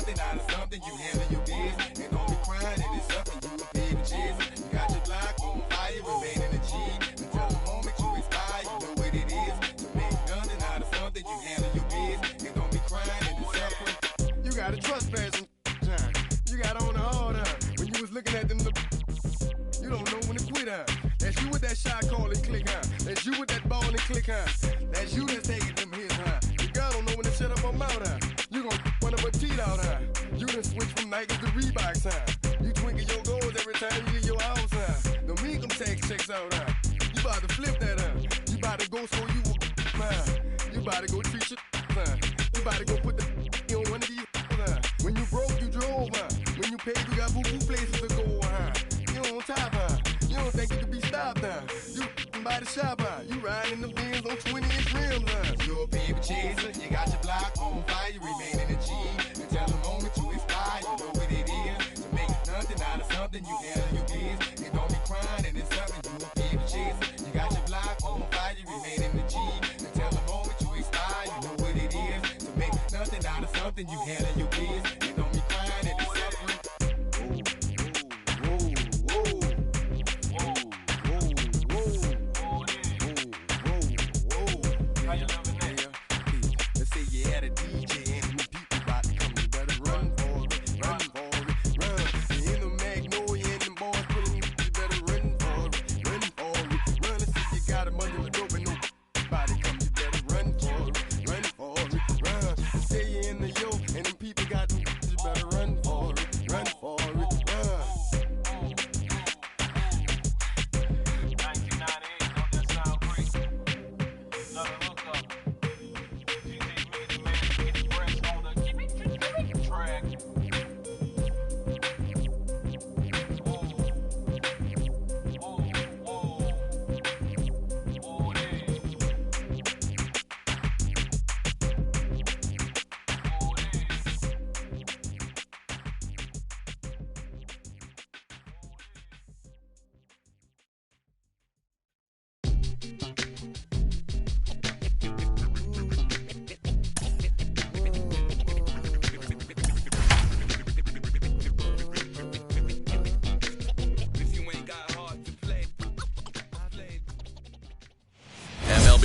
nothing out of something. You handle your biz and don't be crying. It is something you a big cheese. You got your block on fire, remain in the G. Until the moment you expire, you know what it is. To make nothing out of something, you handle your biz and don't be crying. It is suffering. You gotta trust person. You got on the hard when you was looking at them. You don't know when to quit, That's you with that shot call and click, That's you with that ball and click, That's you that's taking them hits, Your girl don't know when to shut up her mouth, You gon' one of her teeth out, You done switch from Nikes to Reeboks, You twinkle your goals every time you leave your house, Don't mean come take checks out, You about to flip that, You about to go so you You about to go treat your, You about to go put the on one of these, When you broke, you drove, When you paid, you got boo-boo places to go, You on top, You don't think you can be stopped, You by the shop, You riding in the Benz on 20-inch rims, You a paper chaser, you got your block on fire, you remain in the G. Until the moment you expire, you know what it is. To make nothing out of something, you handle your biz. And don't be crying, and it's something, you a paper chaser. You got your block on fire, you remain in the G. Until the moment you expire, you know what it is. To make nothing out of something, you handle your biz. And don't be crying, and it's suffering.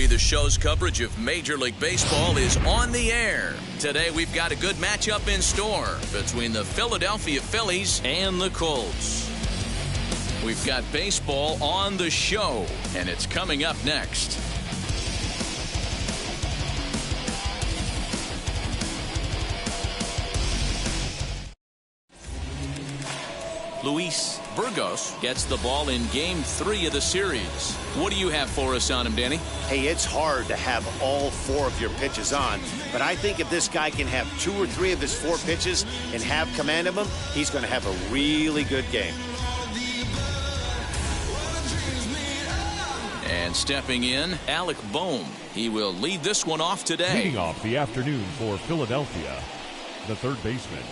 The show's coverage of Major League Baseball is on the air. Today we've got a good matchup in store between the Philadelphia Phillies and the Colts. We've got baseball on the show, and it's coming up next. Luis Burgos gets the ball in Game 3 of the series. What do you have for us on him, Danny? Hey, it's hard to have all 4 of your pitches on, but I think if this guy can have 2 or 3 of his 4 pitches and have command of them, he's going to have a really good game. And stepping in, Alec Bohm. He will lead this one off today. Leading off the afternoon for Philadelphia, the third baseman,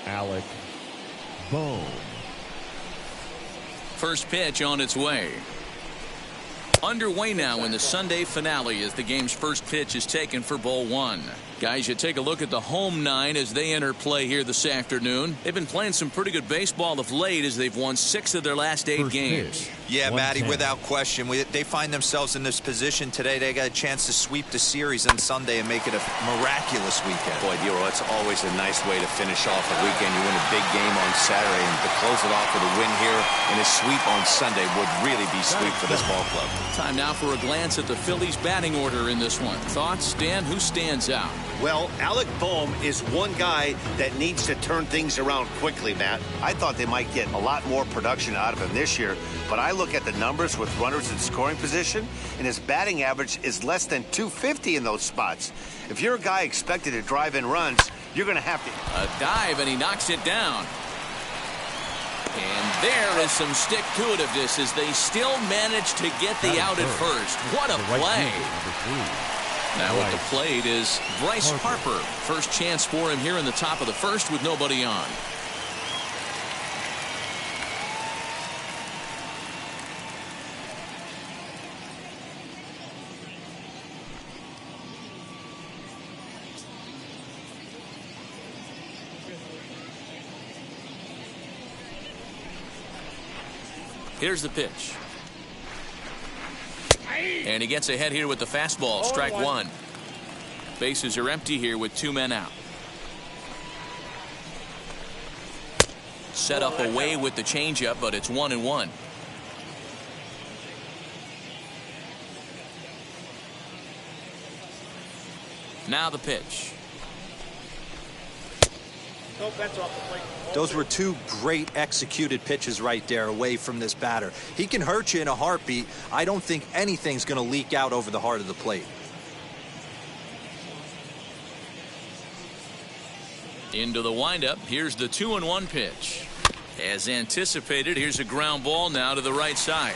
Alec Bohm. First pitch on its way. Underway now in the Sunday finale as the game's first pitch is taken for ball 1. Guys, you take a look at the home 9 as they enter play here this afternoon. They've been playing some pretty good baseball of late as they've won 6 of their last 8 games. Pitch. Yeah, Matty, without question. They find themselves in this position today. They got a chance to sweep the series on Sunday and make it a miraculous weekend. Boy, Dero, it's always a nice way to finish off a weekend. You win a big game on Saturday, and to close it off with a win here and a sweep on Sunday would really be sweet for this ball club. Time now for a glance at the Phillies' batting order in this one. Thoughts, Dan? Who stands out? Well, Alec Bohm is one guy that needs to turn things around quickly, Matt. I thought they might get a lot more production out of him this year, but I look at the numbers with runners in scoring position, and his batting average is less than .250 in those spots. If you're a guy expected to drive in runs, you're going to have to. A dive, and he knocks it down. And there is some stick-to-itiveness as they still manage to get the out at first. What a play. Now at the plate is Bryce Harper. First chance for him here in the top of the first with nobody on. Here's the pitch. And he gets ahead here with the fastball. Strike one. Bases are empty here with 2 men out. Set up away with the changeup, but it's 1-1. Now the pitch. Those were 2 great executed pitches right there away from this batter. He can hurt you in a heartbeat. I don't think anything's going to leak out over the heart of the plate. Into the windup. Here's the 2-1 pitch. As anticipated, here's a ground ball now to the right side.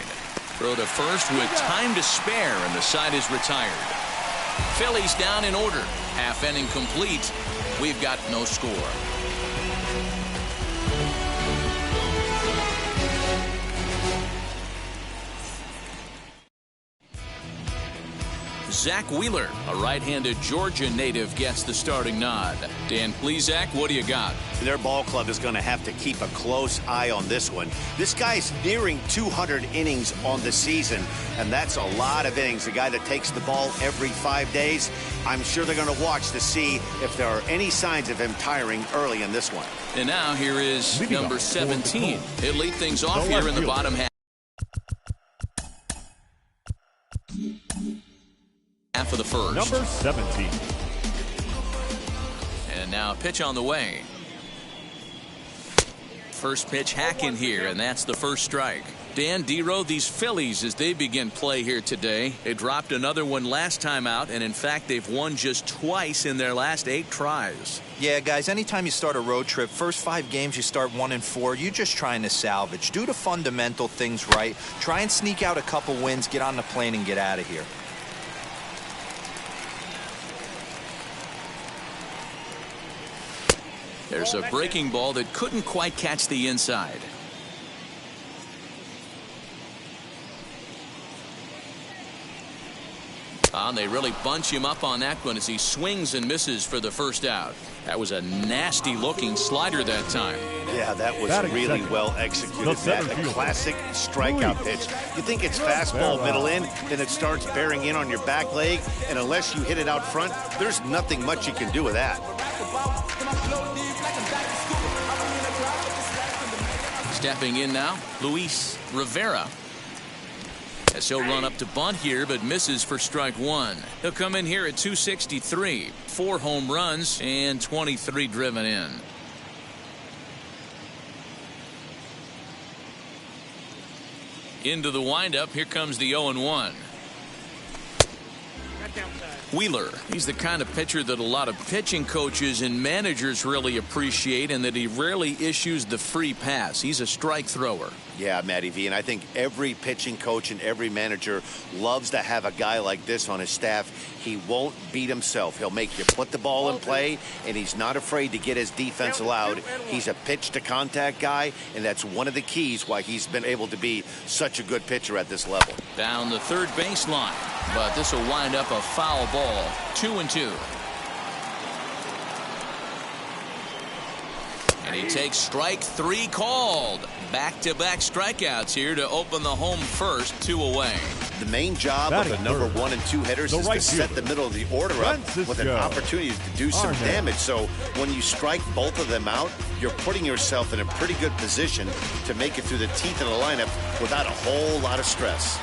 Throw to first with time to spare, and the side is retired. Phillies down in order. Half inning complete. We've got no score. Zach Wheeler, a right-handed Georgia native, gets the starting nod. Dan, please, Zach, what do you got? Their ball club is going to have to keep a close eye on this one. This guy's nearing 200 innings on the season, and that's a lot of innings. A guy that takes the ball every 5 days. I'm sure they're going to watch to see if there are any signs of him tiring early in this one. And now here is number 17. He'll lead things off here in the bottom half of the first. Number 17. And now a pitch on the way. First pitch hacking here, and that's the first strike. Dan Dero, these Phillies, as they begin play here today, they dropped another one last time out, and in fact they've won just twice in their last 8 tries. Yeah, guys, anytime you start a road trip, first 5 games you start 1-4, you're just trying to salvage. Do the fundamental things right. Try and sneak out a couple wins, get on the plane, and get out of here. There's a breaking ball that couldn't quite catch the inside. And they really bunch him up on that one as he swings and misses for the first out. That was a nasty looking slider that time. Yeah, that was really well executed. That a classic strikeout pitch. You think it's fastball middle in, then it starts bearing in on your back leg, and unless you hit it out front, there's nothing much you can do with that. Stepping in now, Luis Rivera. As he'll run up to bunt here, but misses for strike one. He'll come in here at 263. 4 home runs and 23 driven in. Into the windup. Here comes the 0-1. Wheeler, he's the kind of pitcher that a lot of pitching coaches and managers really appreciate, and that he rarely issues the free pass. He's a strike thrower. Yeah, Matty V, and I think every pitching coach and every manager loves to have a guy like this on his staff. He won't beat himself. He'll make you put the ball in play, and he's not afraid to get his defense allowed. He's a pitch-to-contact guy, and that's one of the keys why he's been able to be such a good pitcher at this level. Down the third baseline, but this will wind up a foul ball. 2-2. And he takes strike 3 called. Back-to-back strikeouts here to open the home first, 2 away. The main job of the number 1 and 2 hitters is to set the middle of the order up with an opportunity to do some damage. So when you strike both of them out, you're putting yourself in a pretty good position to make it through the teeth of the lineup without a whole lot of stress.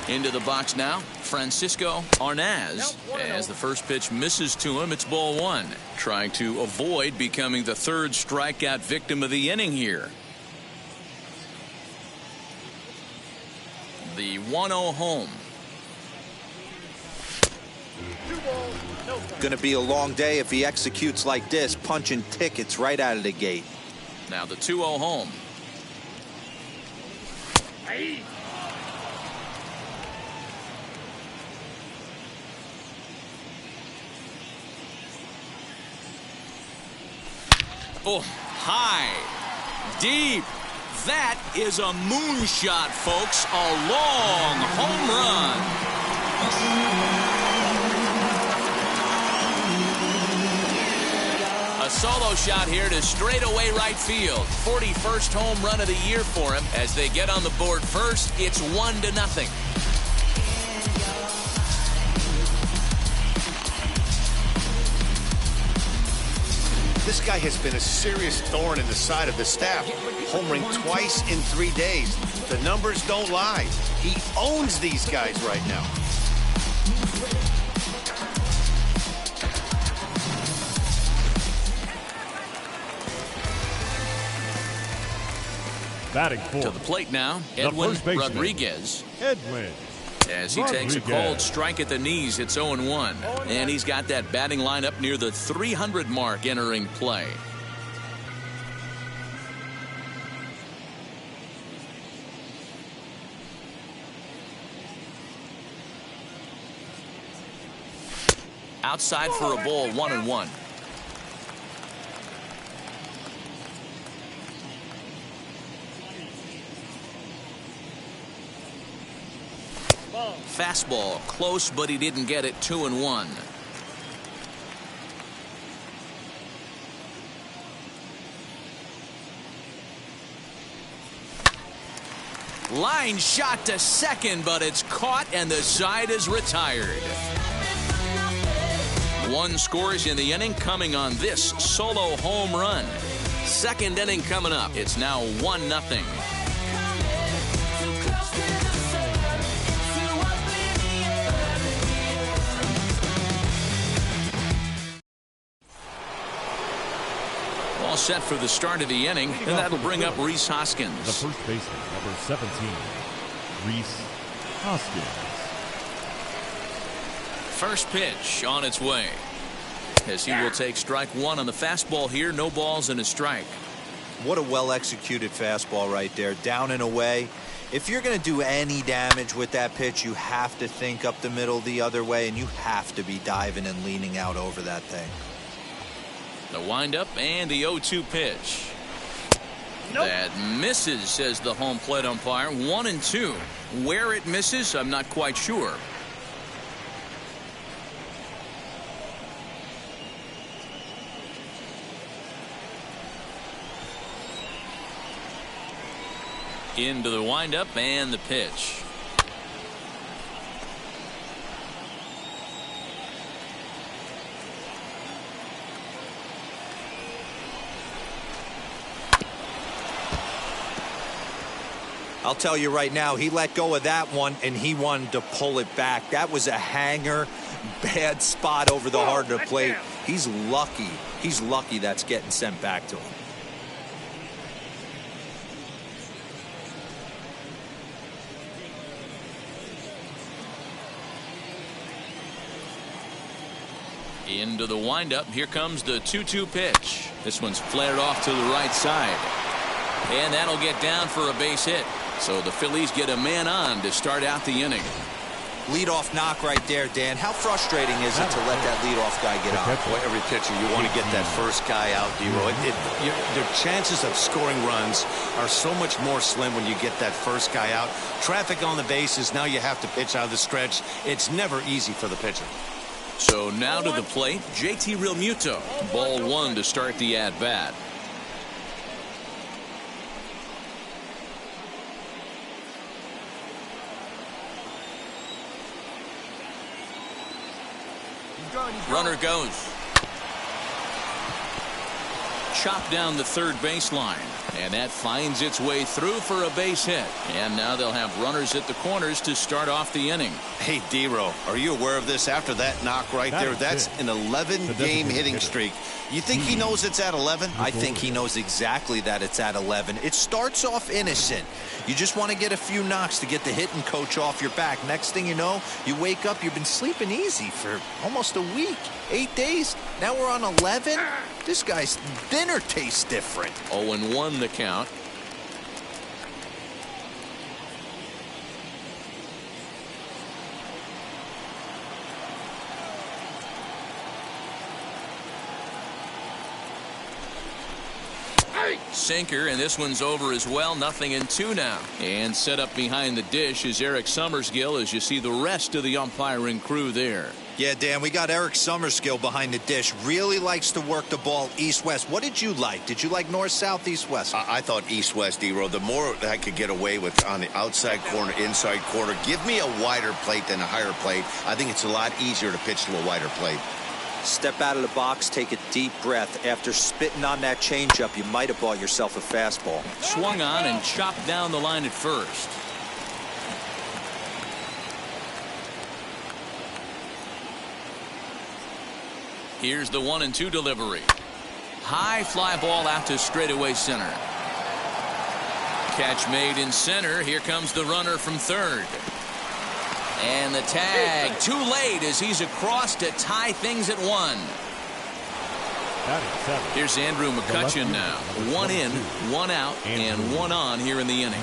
Into the box now, Francisco Arnaz. As the first pitch misses to him, it's ball 1. Trying to avoid becoming the 3rd strikeout victim of the inning here. The 1-0 home. Going to be a long day if he executes like this, punching tickets right out of the gate. Now the 2-0 home. Oh, high, deep. That is a moonshot, folks. A long home run. A A solo shot here to straightaway right field. 41st home run of the year for him. As they get on the board first, it's 1-0. This guy has been a serious thorn in the side of the staff. Homering twice in 3 days. The numbers don't lie. He owns these guys right now. Batting for to the plate now, the Edwin first baseman, Rodriguez. Edwin. As he takes a cold strike at the knees, it's 0-1. And he's got that batting line up near the 300 mark entering play. Outside for a ball, 1-1. Fastball close, but he didn't get it. 2-1. Line shot to second, but it's caught and the side is retired. One scores in the inning coming on this solo home run. Second inning coming up. It's now 1-0. All set for the start of the inning, and that'll bring up Rhys Hoskins. The first baseman, number 17, Rhys Hoskins. First pitch on its way. As he will take strike one on the fastball here. No balls and a strike. What a well-executed fastball right there. Down and away. If you're going to do any damage with that pitch, you have to think up the middle the other way, and you have to be diving and leaning out over that thing. The windup and the 0-2 pitch. Nope. That misses, says the home plate umpire. 1-2. Where it misses, I'm not quite sure. Into the windup and the pitch. I'll tell you right now, he let go of that one and he wanted to pull it back. That was a hanger, bad spot over the heart of the plate. He's lucky. He's lucky that's getting sent back to him. Into the windup. Here comes the 2-2 pitch. This one's flared off to the right side. And that'll get down for a base hit. So the Phillies get a man on to start out the inning. Leadoff knock right there, Dan. How frustrating is it to let that leadoff guy get out? Well, every pitcher, you want to get that first guy out, D-Roy. The chances of scoring runs are so much more slim when you get that first guy out. Traffic on the bases, now you have to pitch out of the stretch. It's never easy for the pitcher. So now to the plate, JT Realmuto. Ball one to start the at-bat. Runner goes. Chopped down the third baseline. And that finds its way through for a base hit. And now they'll have runners at the corners to start off the inning. Hey, D-Row, are you aware of this? After that knock right there, that's an 11-game hitting streak. You think he knows it's at 11? I think he knows exactly that it's at 11. It starts off innocent. You just want to get a few knocks to get the hitting coach off your back. Next thing you know, you wake up, you've been sleeping easy for almost a week, 8 days. Now we're on 11. This guy's dinner tastes different. 0-1 the count. Sinker, and this one's over as well. 0-2 now. And set up behind the dish is Eric Summersgill as you see the rest of the umpiring crew there. Yeah, Dan, we got Eric Summerskill behind the dish. Really likes to work the ball east-west. What did you like? Did you like north-south, east-west? I thought east-west, D-Row. The more I could get away with on the outside corner, inside corner, give me a wider plate than a higher plate. I think it's a lot easier to pitch to a wider plate. Step out of the box, take a deep breath. After spitting on that changeup, you might have bought yourself a fastball. Swung on and chopped down the line at first. Here's the 1-2 delivery. High fly ball out to straightaway center. Catch made in center. Here comes the runner from third. And the tag too late as he's across to tie things at 1. Here's Andrew McCutchen now. 1 in, 1 out, and 1 on here in the inning.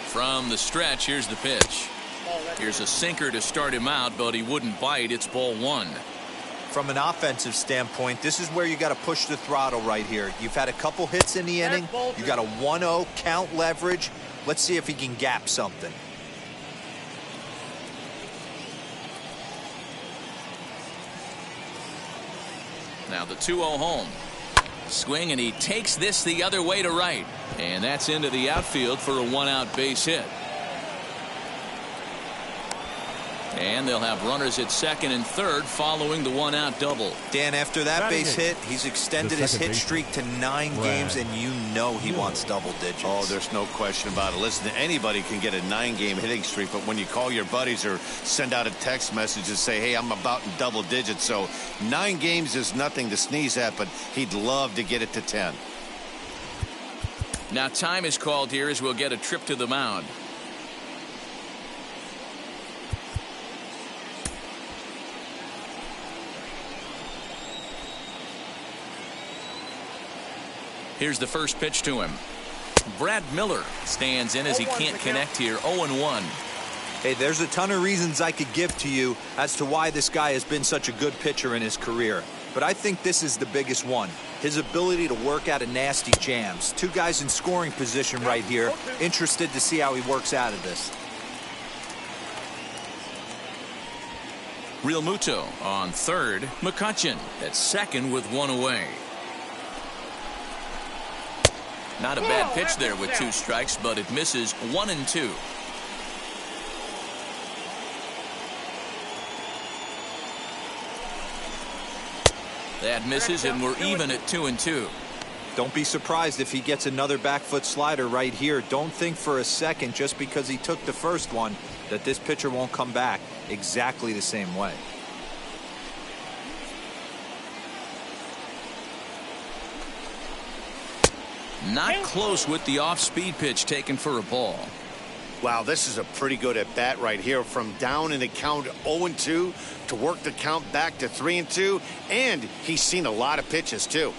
From the stretch, here's the pitch. Here's a sinker to start him out, but he wouldn't bite. It's ball 1. From an offensive standpoint, this is where you got to push the throttle right here. You've had a couple hits in the inning. You got a 1-0 count leverage. Let's see if he can gap something. Now the 2-0 home. Swing, and he takes this the other way to right. And that's into the outfield for a 1-out base hit. And they'll have runners at second and third following the 1-out double. Dan, after that base hit, he's extended his hit streak to 9 games, and you know he wants double digits. Oh, there's no question about it. Listen, anybody can get a 9-game hitting streak, but when you call your buddies or send out a text message and say, hey, I'm about in double digits, so 9 games is nothing to sneeze at, but he'd love to get it to 10. Now time is called here as we'll get a trip to the mound. Here's the first pitch to him. Brad Miller stands in as he can't connect here. 0-1. Hey, there's a ton of reasons I could give to you as to why this guy has been such a good pitcher in his career. But I think this is the biggest one. His ability to work out of nasty jams. 2 guys in scoring position right here. Interested to see how he works out of this. Real Muto on third. McCutchen at second with 1 away. Not a bad pitch there with 2 strikes, but it misses 1-2. That misses, and we're even at 2-2. Don't be surprised if he gets another back foot slider right here. Don't think for a second, just because he took the first one, that this pitcher won't come back exactly the same way. Not close with the off-speed pitch taken for a ball. Wow, this is a pretty good at bat right here. From down in the count 0-2 to work the count back to 3-2, and he's seen a lot of pitches too.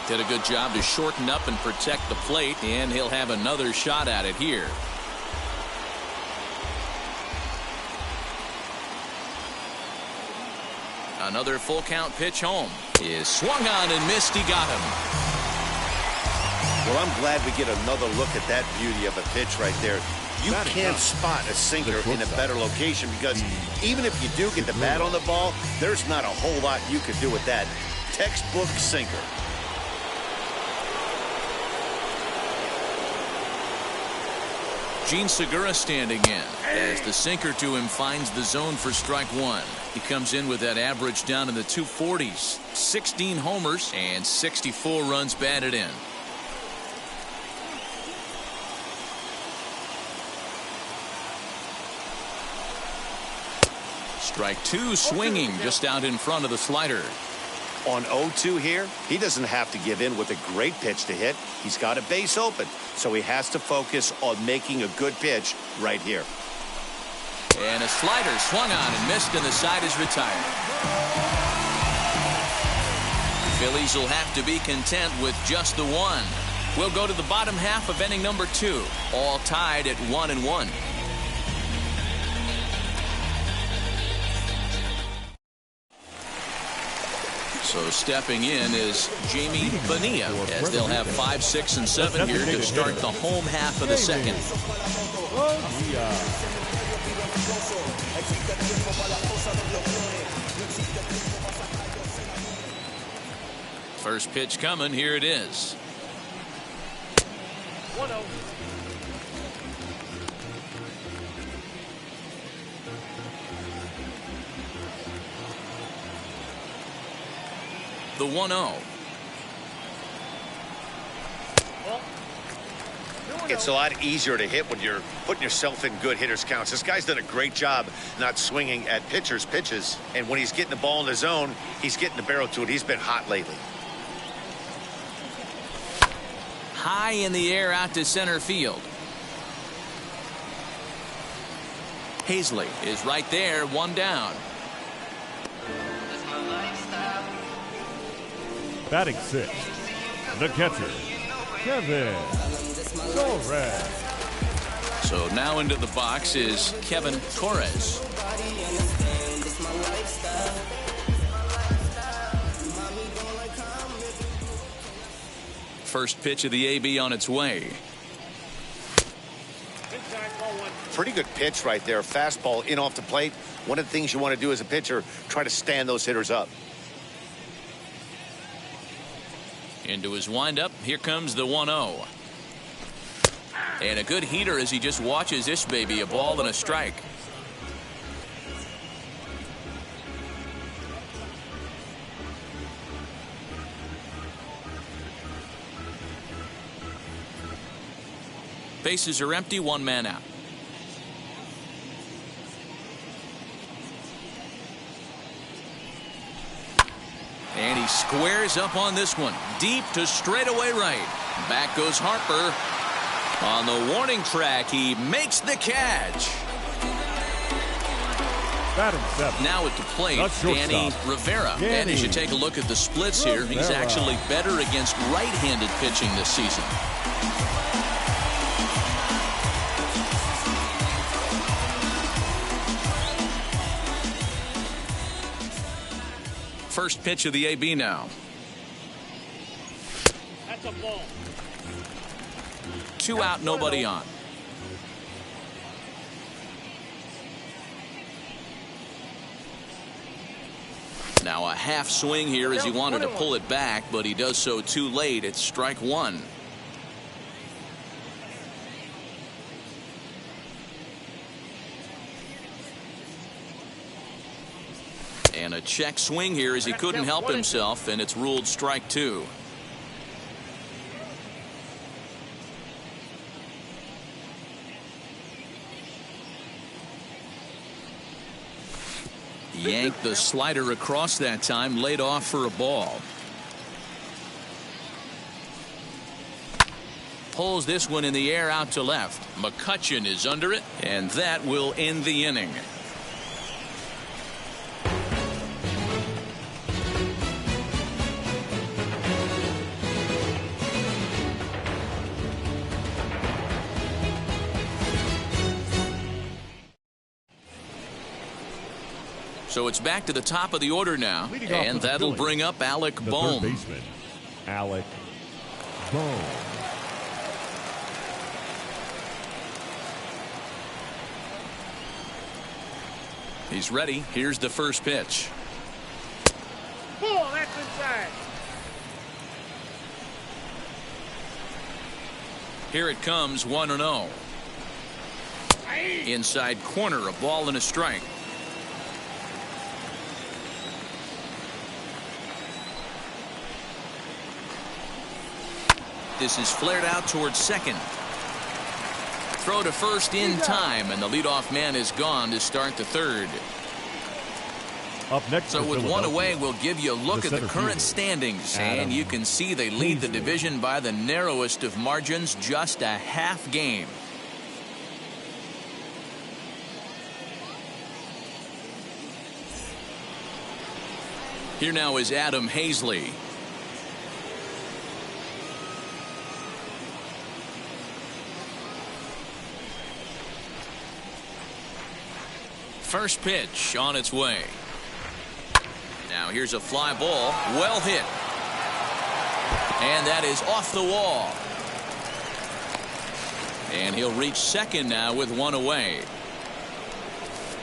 Did a good job to shorten up and protect the plate, and he'll have another shot at it here. Another full count pitch home is swung on and missed. He got him. Well, I'm glad we get another look at that beauty of a pitch right there. You can't spot a sinker in a better location, because even if you do get the bat on the ball, there's not a whole lot you could do with that. Textbook sinker. Gene Segura standing in as the sinker to him finds the zone for strike 1. He comes in with that average down in the 240s. 16 homers and 64 runs batted in. Strike 2 swinging just out in front of the slider. On 0-2 here, he doesn't have to give in with a great pitch to hit. He's got a base open, so he has to focus on making a good pitch right here. And a slider swung on and missed, and the side is retired. Phillies will have to be content with just the 1. We'll go to the bottom half of inning number 2, all tied at 1-1. So stepping in is Jamie Bonilla, as they'll have 5, 6, and 7 here to start the home half of the second. First pitch coming. Here it is. 1-0. The 1-0. It's a lot easier to hit when you're putting yourself in good hitters counts. This guy's done a great job not swinging at pitchers' pitches. And when he's getting the ball in the zone, he's getting the barrel to it. He's been hot lately. High in the air out to center field. Hazley is right there, one down. Batting 6th, the catcher, Kevin Torres. So now into the box is Kevin Torres. First pitch of the AB on its way. Pretty good pitch right there. Fastball in off the plate. One of the things you want to do as a pitcher, try to stand those hitters up. Into his windup. Here comes the 1-0. And a good heater as he just watches this baby, a ball and a strike. Bases are empty, one man out. And he squares up on this one. Deep to straightaway right. Back goes Harper. On the warning track, he makes the catch. Batting 7th. Now at the plate, Danny Rivera. And as you take a look at the splits here, he's actually better against right-handed pitching this season. First pitch of the AB now. That's a ball. 2 out, nobody on. Now a half swing here as he wanted to pull it back, but he does so too late. It's strike 1. And a check swing here as he couldn't help himself, and it's ruled strike 2. Yanked the slider across that time, laid off for a ball. Pulls this one in the air out to left. McCutchen is under it, and that will end the inning. So it's back to the top of the order now, and that'll bring up Alec Bohm. Third baseman, Alec Bohm. He's ready. Here's the first pitch. Ball, that's inside. Here it comes, 1-0. Inside corner, a ball and a strike. This is flared out towards second. Throw to first in time, and the leadoff man is gone to start the third. Up next, so with one away, we'll give you a look at the current standings, and you can see they lead the division by the narrowest of margins, just a half game. Here now is Adam Hazley. First pitch on its way. Now now. Here's a fly ball. Well hit. And that is off the wall. And he'll reach second now with one away.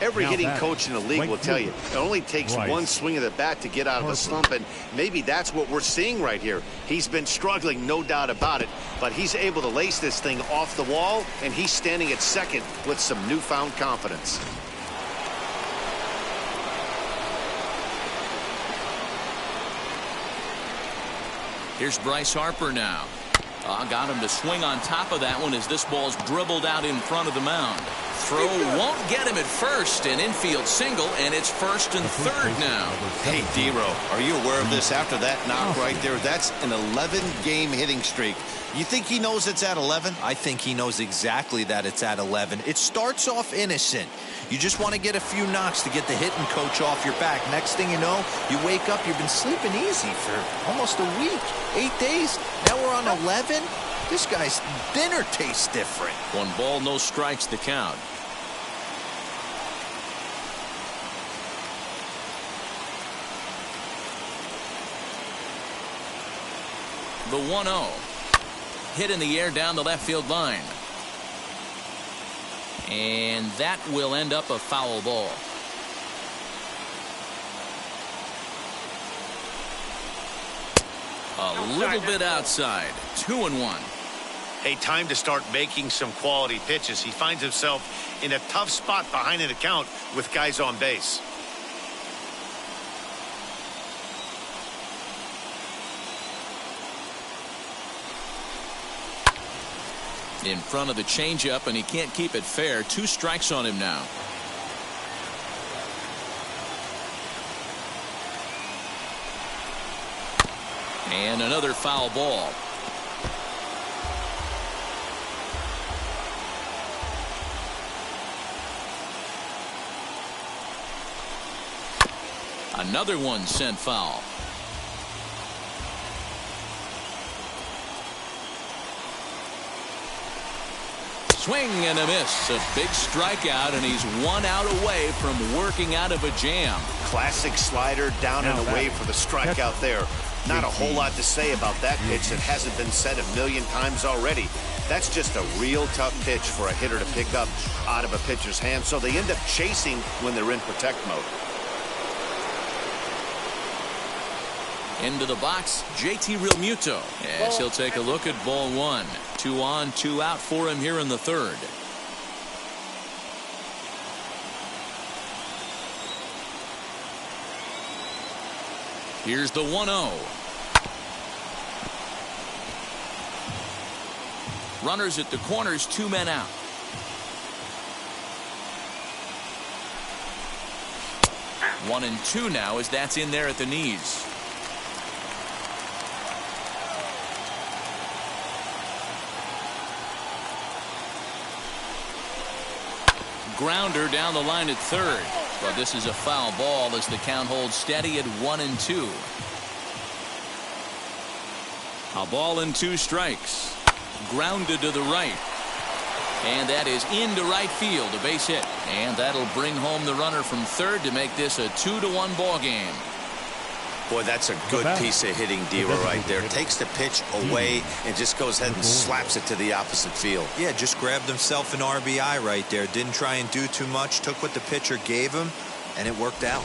Every Now hitting batting, coach in the league right will tell you fielder, it only takes Bryce one swing of the bat to get out of a slump, and maybe that's what we're seeing right here. He's been struggling, no doubt about it, but he's able to lace this thing off the wall, and he's standing at second with some newfound confidence. Here's Bryce Harper now. Got him to swing on top of that one as this ball's dribbled out in front of the mound. Throw won't get him at first. An infield single, and it's first and third now. Hey, D-Row, are you aware of this after that knock right there? That's an 11-game hitting streak. You think he knows it's at 11? I think he knows exactly that it's at 11. It starts off innocent. You just want to get a few knocks to get the hitting coach off your back. Next thing you know, you wake up, you've been sleeping easy for almost a week, 8 days. Now we're on 11. This guy's dinner tastes different. 1 ball, no strikes the count. The 1-0. Hit in the air down the left field line. And that will end up a foul ball. A little bit outside. 2-1. Hey, time to start making some quality pitches. He finds himself in a tough spot behind an account with guys on base. In front of the changeup, and he can't keep it fair. 2 strikes on him now. And another foul ball. Another one sent foul. Swing and a miss. A big strikeout, and he's 1 out away from working out of a jam. Classic slider down and away for the strikeout there. Not a whole lot to say about that pitch that hasn't been said a million times already. That's just a real tough pitch for a hitter to pick up out of a pitcher's hand, so they end up chasing when they're in protect mode. Into the box, JT Realmuto, as he'll take a look at ball 1. 2 on, 2 out for him here in the third. Here's the 1-0. Runners at the corners, 2 men out. One and 2 now as that's in there at the knees. Grounder down the line at third, but this is a foul ball as the count holds steady at 1 and 2. A ball and 2 strikes. Grounded to the right, and that is into right field, a base hit, and that'll bring home the runner from third to make this a 2-1 ball game. Boy, that's a good piece of hitting, D-Row, right there. Takes the pitch away and just goes ahead and slaps it to the opposite field. Yeah, just grabbed himself an RBI right there. Didn't try and do too much. Took what the pitcher gave him, and it worked out.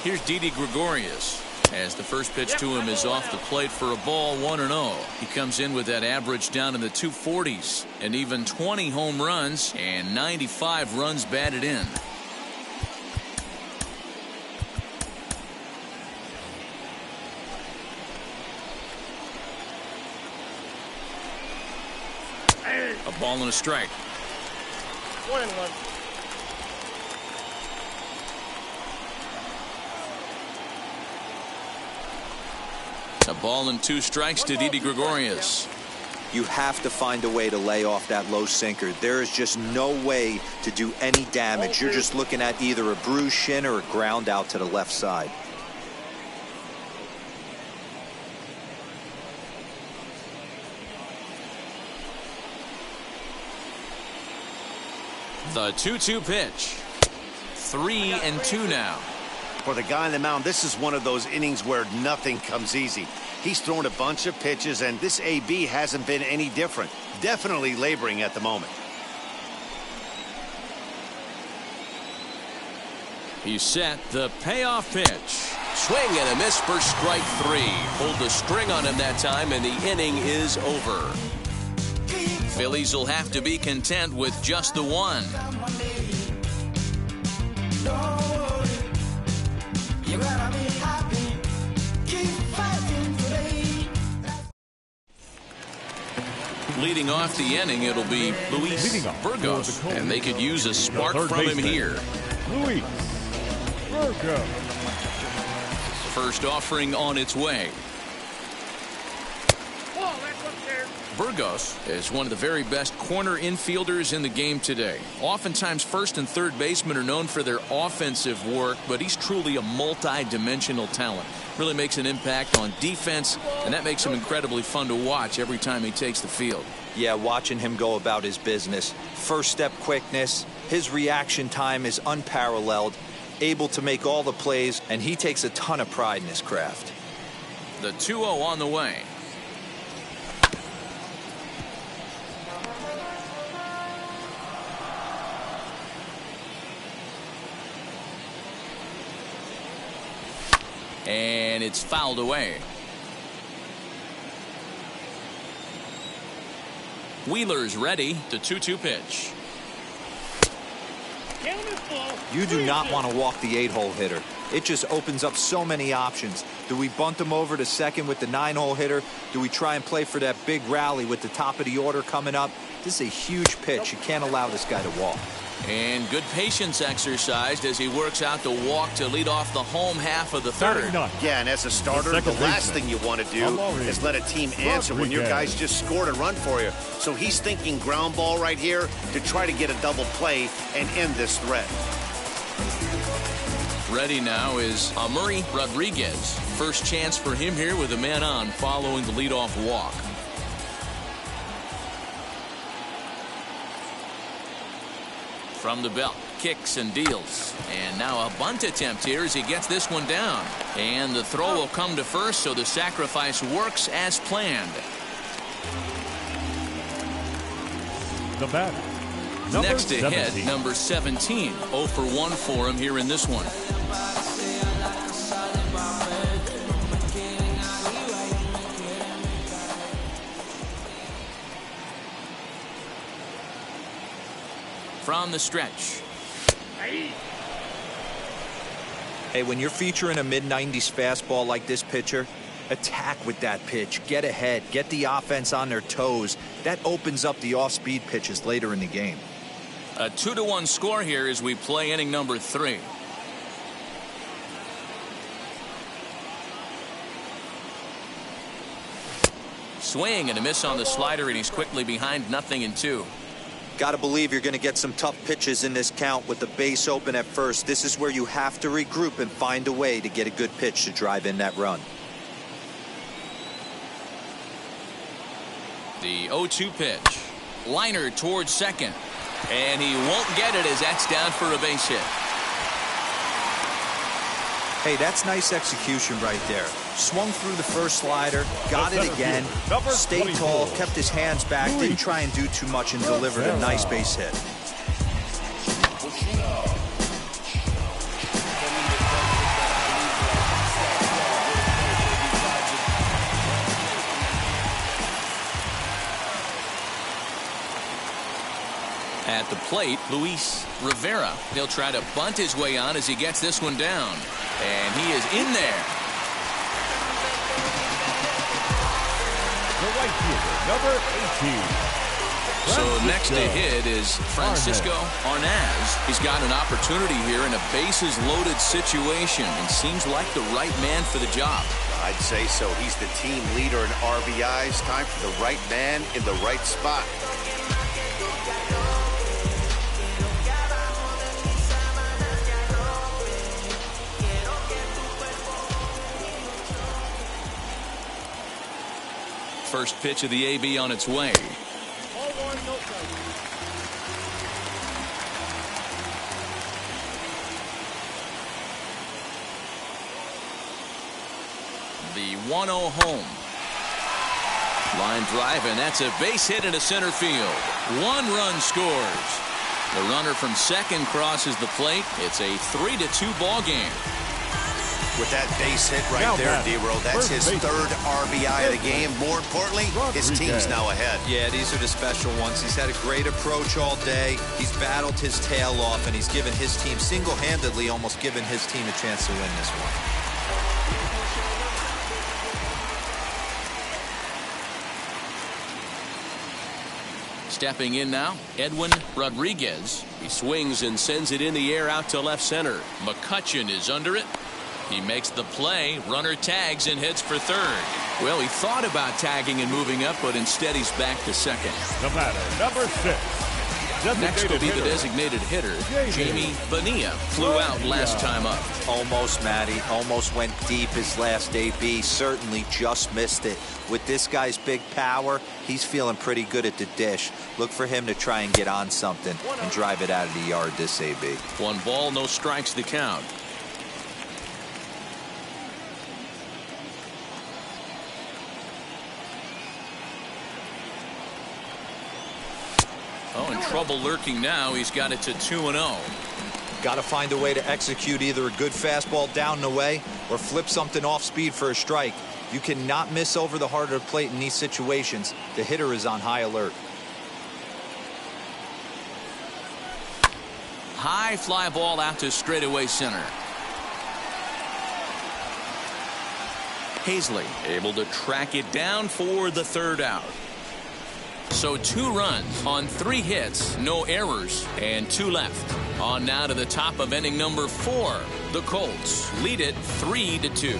Here's Didi Gregorius, as the first pitch to him is off the plate for a ball, 1-0. He comes in with that average down in the 240s, and even 20 home runs and 95 runs batted in. A ball and a strike. 1-1. A ball and 2 strikes to Didi Gregorius. You have to find a way to lay off that low sinker. There is just no way to do any damage. You're just looking at either a bruised shin or a ground out to the left side. The 2-2 pitch. 3-2 now. For the guy on the mound, this is one of those innings where nothing comes easy. He's thrown a bunch of pitches, and this AB hasn't been any different. Definitely laboring at the moment. He's set. The payoff pitch. Swing and a miss for strike 3. Pulled the string on him that time, and the inning is over. Phillies will have to be content with just the one. Leading off the inning, it'll be Luis Burgos, and they could use a spark from him here. Luis Burgos. First offering on its way. Burgos is one of the very best corner infielders in the game today. Oftentimes, first and third basemen are known for their offensive work, but he's truly a multi-dimensional talent. Really makes an impact on defense, and that makes him incredibly fun to watch every time he takes the field. Yeah, watching him go about his business. First step quickness. His reaction time is unparalleled. Able to make all the plays, and he takes a ton of pride in his craft. The 2-0 on the way. And it's fouled away. Wheeler's ready. The 2-2 pitch. You do not want to walk the 8-hole hitter. It just opens up so many options. Do we bunt him over to second with the 9-hole hitter? Do we try and play for that big rally with the top of the order coming up? This is a huge pitch. You can't allow this guy to walk. And good patience exercised as he works out the walk to lead off the home half of the third. Yeah, and as a starter, the last thing you want to do is let a team answer when your guys just scored a run for you. So he's thinking ground ball right here to try to get a double play and end this threat. Ready now is Amuri Rodriguez. First chance for him here with a man on following the leadoff walk. From the belt, kicks and deals. And now a bunt attempt here as he gets this one down. And the throw will come to first, so the sacrifice works as planned. The batter, Next to 17. hit, number 17. 0 for 1 for him here in this one. From the stretch. Hey, when you're featuring a mid-90s fastball like this pitcher, attack with that pitch. Get ahead. Get the offense on their toes. That opens up the off-speed pitches later in the game. A 2-1 score here as we play inning number 3. Swing and a miss on the slider, and he's quickly behind 0-2. Got to believe you're going to get some tough pitches in this count with the base open at first. This is where you have to regroup and find a way to get a good pitch to drive in that run. The 0-2 pitch. Liner towards second. And he won't get it as that's down for a base hit. Hey, that's nice execution right there. Swung through the first slider, got it again, stayed tall, kept his hands back, didn't try and do too much and delivered a nice base hit. At the plate, Luis Rivera. He'll try to bunt his way on as he gets this one down. And he is in there. The right fielder, number 18. So next to hit is Francisco Arnaz. He's got an opportunity here in a bases-loaded situation and seems like the right man for the job. I'd say so. He's the team leader in RBIs. Time for the right man in the right spot. First pitch of the AB on its way. the 1-0 home. Line drive, and that's a base hit into center field. 1 run scores. The runner from second crosses the plate. It's a 3-2 ball game. With that base hit right there, D-Roll, that's his third RBI of the game. More importantly, his team's now ahead. Yeah, these are the special ones. He's had a great approach all day. He's battled his tail off, and he's given his team single-handedly, almost given his team a chance to win this one. Stepping in now, Edwin Rodriguez. He swings and sends it in the air out to left center. McCutchen is under it. He makes the play. Runner tags and hits for third. Well, he thought about tagging and moving up, but instead he's back to second. The batter, number 6. Next will be the designated hitter, Jamie Bonilla. Flew out last time up. Almost, Matty. Almost went deep his last AB. Certainly just missed it. With this guy's big power, he's feeling pretty good at the dish. Look for him to try and get on something and drive it out of the yard this AB. 1 ball, no strikes to count. Oh, and trouble lurking now. He's got it to 2-0. Got to find a way to execute either a good fastball down the way or flip something off speed for a strike. You cannot miss over the heart of the plate in these situations. The hitter is on high alert. High fly ball out to straightaway center. Hazley able to track it down for the third out. So 2 runs on 3 hits, no errors, and 2 left. On now to the top of inning number 4. The Colts lead it 3-2.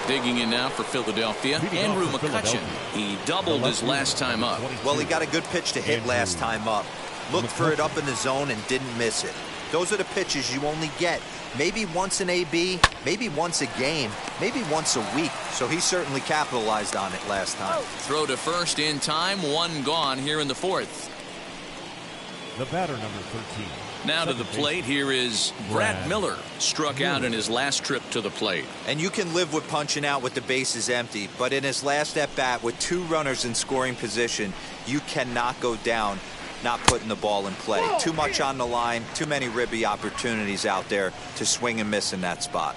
Digging in now for Philadelphia, Andrew McCutchen. He doubled his last time up. Well, he got a good pitch to hit last time up. Looked for it up in the zone and didn't miss it. Those are the pitches you only get maybe once an AB, maybe once a game, maybe once a week. So he certainly capitalized on it last time. Throw to first in time, 1 gone here in the 4th. The batter, number 13. Now to the plate, here is Brad Miller. Struck out in his last trip to the plate. And you can live with punching out with the bases empty, but in his last at-bat with 2 runners in scoring position, you cannot go down not putting the ball in play. Too much on the line, too many ribby opportunities out there to swing and miss in that spot.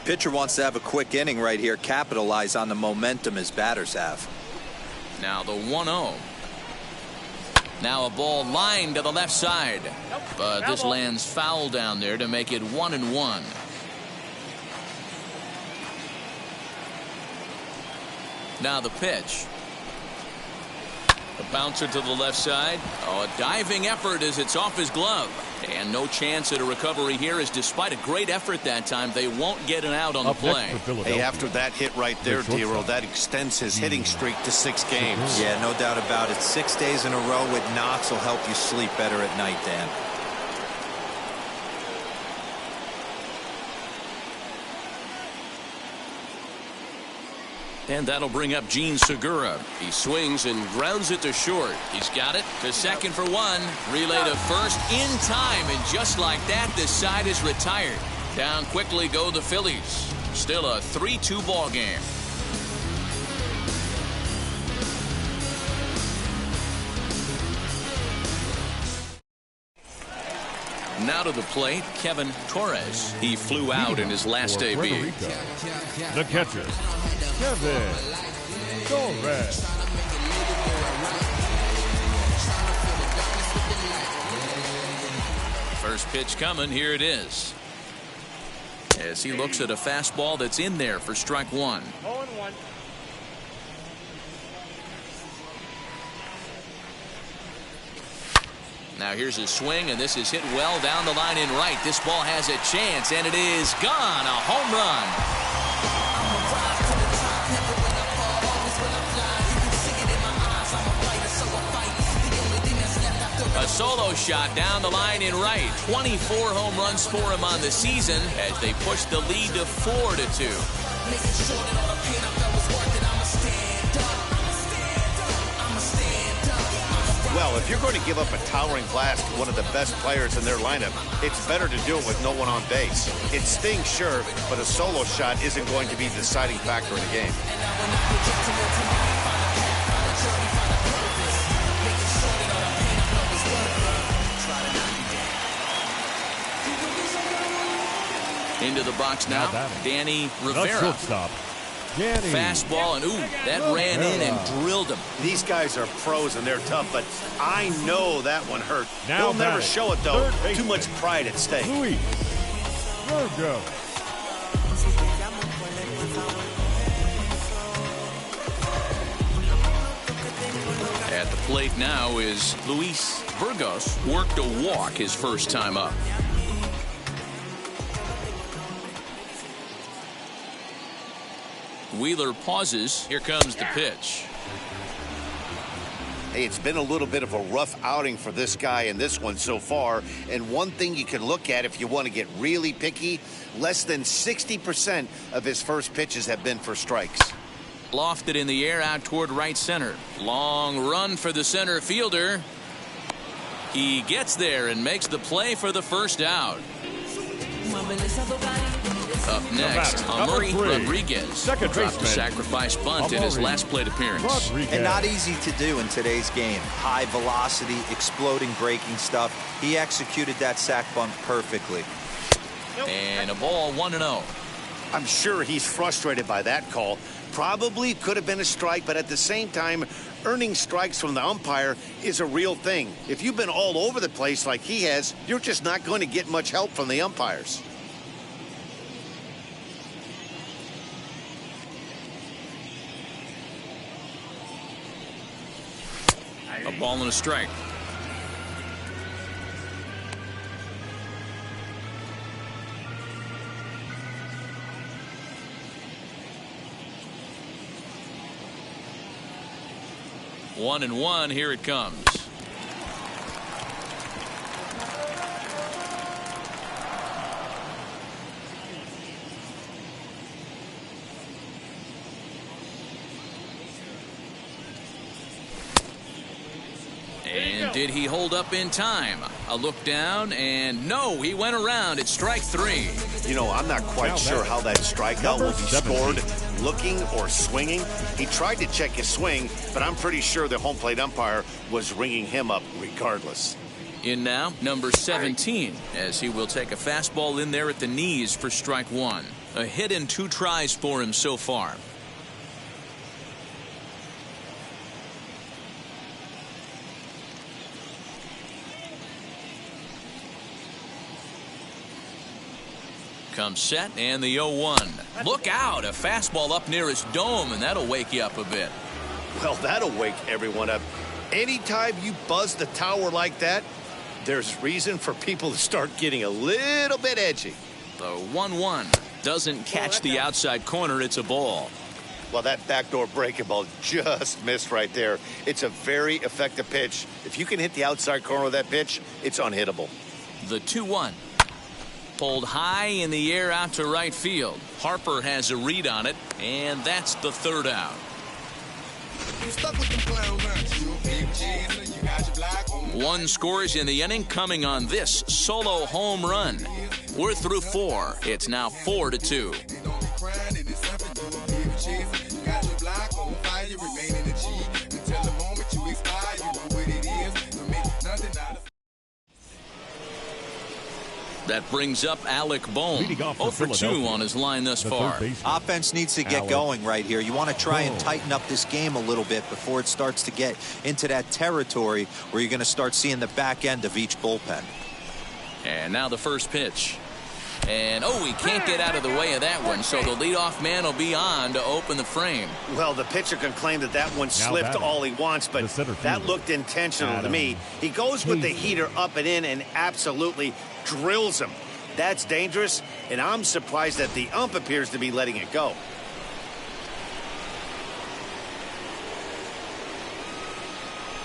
Pitcher wants to have a quick inning right here, capitalize on the momentum his batters have. Now the 1-0. Now a ball lined to the left side, but this lands foul down there to make it 1-1. Now the pitch. A bouncer to the left side. Oh, a diving effort as it's off his glove. And no chance at a recovery here, as despite a great effort that time, they won't get an out on the play. Hey, after that hit right there, D-Roll, that extends his hitting streak to 6 games. Yeah, no doubt about it. 6 days in a row with knocks will help you sleep better at night, Dan. And that'll bring up Gene Segura. He swings and grounds it to short. He's got it to second for 1. Relay to first in time, and just like that, this side is retired. Down quickly go the Phillies. Still a 3-2 ball game. Now to the plate, Kevin Torres. He flew out in his last AB. The catcher, Kevin Torres. First pitch coming, here it is. As he looks at a fastball that's in there for strike 1. 0-1. Now here's his swing, and this is hit well down the line in right. This ball has a chance, and it is gone. A home run. A solo shot down the line in right. 24 home runs for him on the season as they push the lead to 4-2. Well, if you're going to give up a towering blast to one of the best players in their lineup, it's better to do it with no one on base. It stings, sure, but a solo shot isn't going to be the deciding factor in the game. Into the box now, Danny Rivera. Shortstop, Danny. Fastball, and that ran in and drilled him. These guys are pros and they're tough, but I know that one hurt. Now They'll never show it, though. Too much pride at stake. Luis Virgo. At the plate now is Luis Burgos. Worked a walk his first time up. Wheeler pauses. Here comes the pitch. Hey, it's been a little bit of a rough outing for this guy in this one so far. And one thing you can look at if you want to get really picky, less than 60% of his first pitches have been for strikes. Lofted in the air out toward right center. Long run for the center fielder. He gets there and makes the play for the first out. Up next, Amaury Rodriguez Second dropped a baseman. sacrifice bunt in his last plate appearance. Rodriguez. And not easy to do in today's game. High velocity, exploding breaking stuff. He executed that sac bunt perfectly. And a ball 1-0. I'm sure he's frustrated by that call. Probably could have been a strike, but at the same time, earning strikes from the umpire is a real thing. If you've been all over the place like he has, you're just not going to get much help from the umpires. A ball and a strike. One and one. Here it comes. And did he hold up in time? A look down, and no, he went around. It's strike three. You know, I'm not quite sure how that strikeout will be scored, looking or swinging. He tried to check his swing, but I'm pretty sure the home plate umpire was ringing him up regardless. In now, number 17, as he will take a fastball in there at the knees for strike one. A hit and 2 tries for him so far. Comes set, and the 0-1. Look out, a fastball up near his dome, and that'll wake you up a bit. Well, that'll wake everyone up. Anytime you buzz the tower like that, there's reason for people to start getting a little bit edgy. The 1-1 doesn't catch the outside corner. It's a ball. Well, that backdoor breaking ball just missed right there. It's a very effective pitch. If you can hit the outside corner of that pitch, it's unhittable. The 2-1. Pulled high in the air out to right field. Harper has a read on it, and that's the third out. One scores in the inning, coming on this solo home run. We're through 4. It's now 4-2. That brings up Alec Bohm. 0 for 2 on his line thus far. Offense needs to get going right here. You want to try and tighten up this game a little bit before it starts to get into that territory where you're going to start seeing the back end of each bullpen. And now the first pitch. And, he can't get out of the way of that one, so the leadoff man will be on to open the frame. Well, the pitcher can claim that one slipped all he wants, but that looked intentional to me. He goes with the heater up and in and absolutely drills him. That's dangerous, and I'm surprised that the ump appears to be letting it go.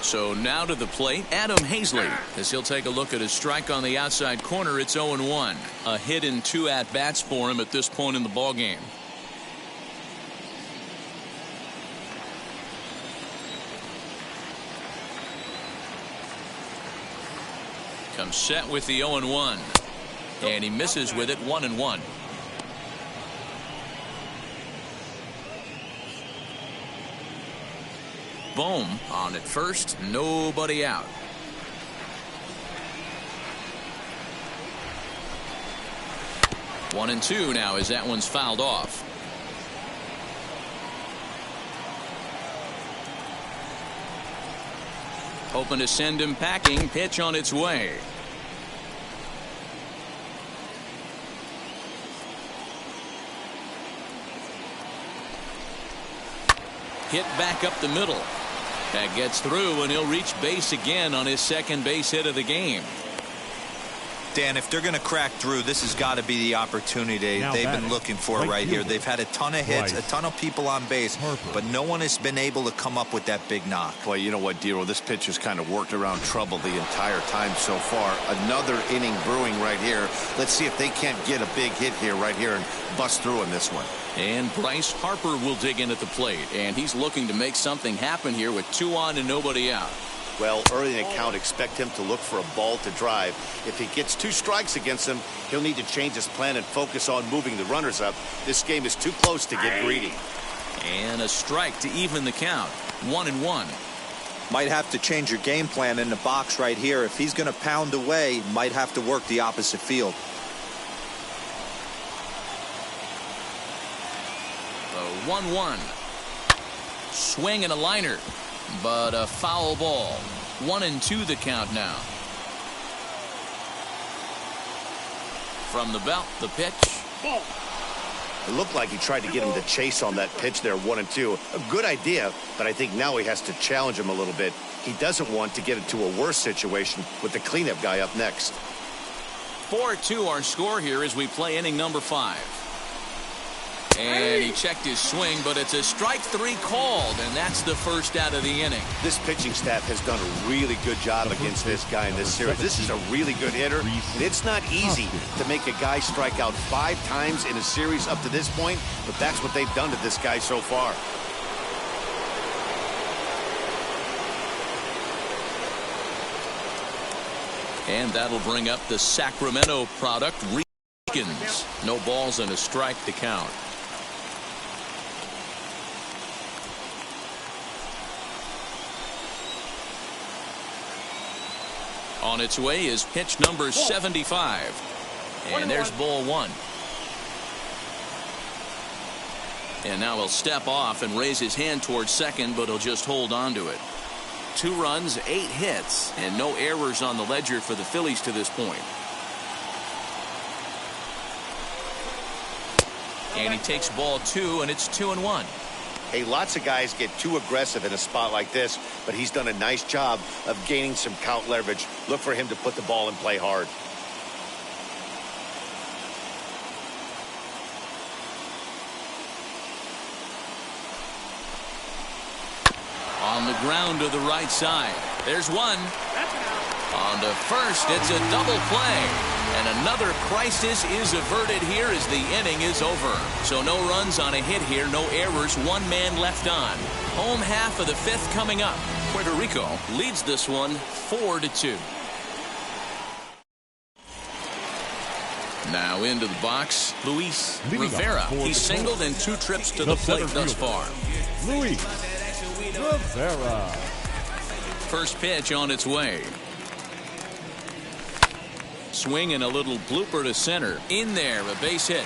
So now to the plate, Adam Hazley, as he'll take a look at his strike on the outside corner. It's 0-1. A hit and 2 at-bats for him at this point in the ballgame. him set with the 0-1. And he misses with it 1-1. Bohm on at first, nobody out. One and two now as that one's fouled off. Hoping to send him packing. Pitch on its way. Hit back up the middle. That gets through, and he'll reach base again on his second base hit of the game. Dan, if they're going to crack through, this has got to be the opportunity they've been looking for right here. They've had a ton of hits, a ton of people on base, but no one has been able to come up with that big knock. Boy, you know what, Dero, this pitch has kind of worked around trouble the entire time so far. Another inning brewing right here. Let's see if they can't get a big hit here right here and bust through in this one. And Bryce Harper will dig in at the plate, and he's looking to make something happen here with 2 on and nobody out. Well, early in the count, expect him to look for a ball to drive. If he gets 2 strikes against him, he'll need to change his plan and focus on moving the runners up. This game is too close to get greedy. And a strike to even the count. 1-1. Might have to change your game plan in the box right here. If he's going to pound away, might have to work the opposite field. The 1-1. Swing and a liner. But a foul ball. 1-2 the count now. From the belt, the pitch. It looked like he tried to get him to chase on that pitch there, 1-2. A good idea, but I think now he has to challenge him a little bit. He doesn't want to get into a worse situation with the cleanup guy up next. 4-2 our score here as we play inning number 5. And he checked his swing, but it's a strike 3 called, and that's the first out of the inning. This pitching staff has done a really good job against this guy in this series. This is a really good hitter, and it's not easy to make a guy strike out 5 times in a series up to this point, but that's what they've done to this guy so far. And that'll bring up the Sacramento product, Reekins. No balls and a strike to count. On its way is pitch number 75. And there's ball 1. And now he'll step off and raise his hand towards second, but he'll just hold on to it. 2 runs, 8 hits, and no errors on the ledger for the Phillies to this point. And he takes ball 2, and it's 2-1. Hey, lots of guys get too aggressive in a spot like this, but he's done a nice job of gaining some count leverage. Look for him to put the ball in play hard. On the ground to the right side. There's one. On to first, it's a double play. And another crisis is averted here as the inning is over. So no runs on a hit here, no errors, 1 man left on. Home half of the 5th coming up. Puerto Rico leads this one 4-2. Now into the box, Luis Rivera. He's singled in 2 trips to the plate thus far. Luis Rivera. First pitch on its way. Swing and a little blooper to center. In there, a base hit.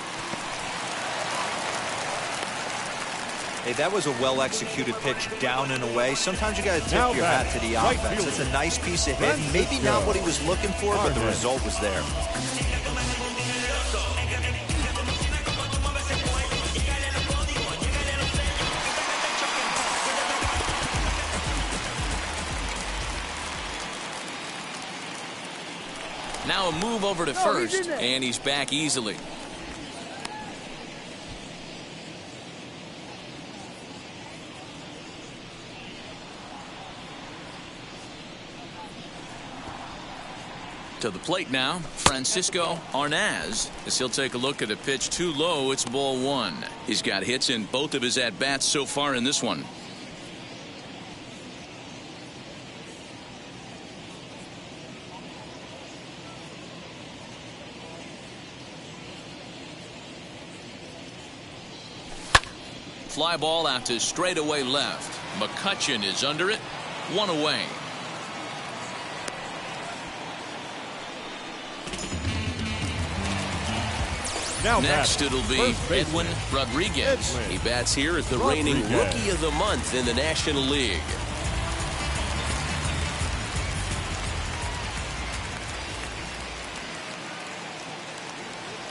Hey, that was a well-executed pitch down and away. Sometimes you got to tip your hat to the offense. It's a nice piece of hit. Maybe not what he was looking for, but the result was there. Now a move over to first, and he's back easily. To the plate now, Francisco Arnaz, as he'll take a look at a pitch too low. It's ball 1. He's got hits in both of his at-bats so far in this one. fly ball out to straightaway left. McCutcheon is under it. 1 away. Now next it'll be Edwin Rodriguez. He bats here as the reigning Rookie of the Month in the National League.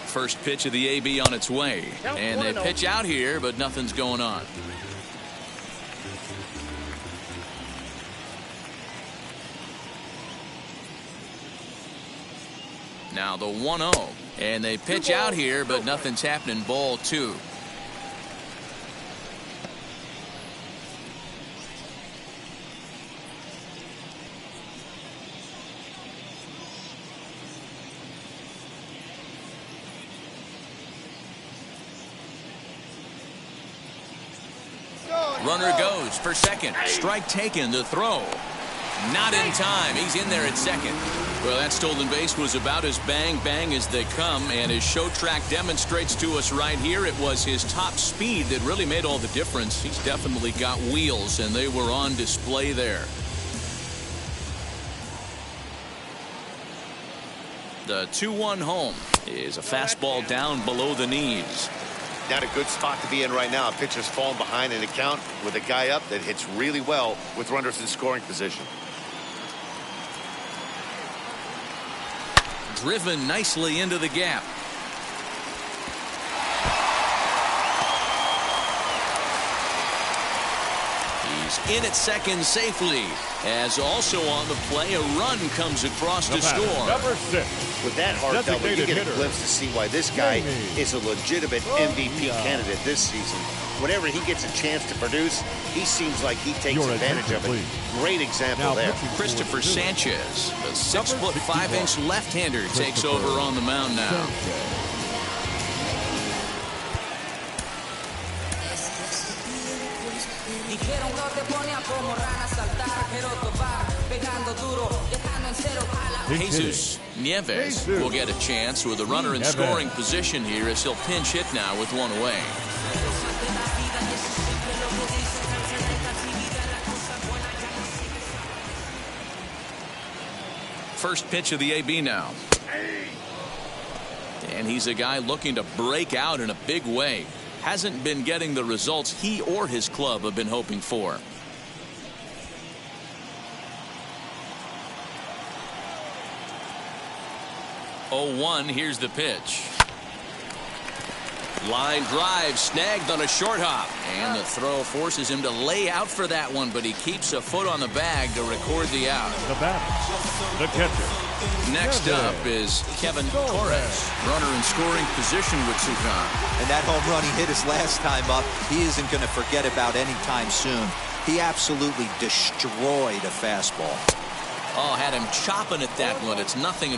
First pitch of the AB on its way. And they pitch out here, but nothing's going on. Now the 1-0. And they pitch out here, but nothing's happening. Ball 2. Runner goes for second. Strike taken. The throw. Not in time. He's in there at second. Well, that stolen base was about as bang-bang as they come, and his show track demonstrates to us right here it was his top speed that really made all the difference. He's definitely got wheels, and they were on display there. The 2-1 home is a fastball down below the knees. Not a good spot to be in right now. A pitcher's falling behind in the count with a guy up that hits really well with runners in scoring position. Driven nicely into the gap. He's in at second safely. As also on the play, a run comes across to score. Number 6. With that hard double, you get a glimpse to see why this guy is a legitimate MVP candidate this season. Whenever he gets a chance to produce, he seems like he takes advantage of it. Great example there. Christopher Sanchez, the 6'5" left-hander, takes over on the mound now. Jesus Nieves will get a chance with a runner in scoring position here as he'll pinch hit now with 1 away. First pitch of the AB now. And he's a guy looking to break out in a big way. Hasn't been getting the results he or his club have been hoping for. Oh, 1, here's the pitch. Line drive snagged on a short hop, and the throw forces him to lay out for that one, but he keeps a foot on the bag to record the out. The batter, the catcher. Next up is Kevin Torres, runner in scoring position with Sukan. And that home run he hit his last time up, he isn't going to forget about anytime soon. He absolutely destroyed a fastball. Oh, had him chopping at that one. It's 0-1.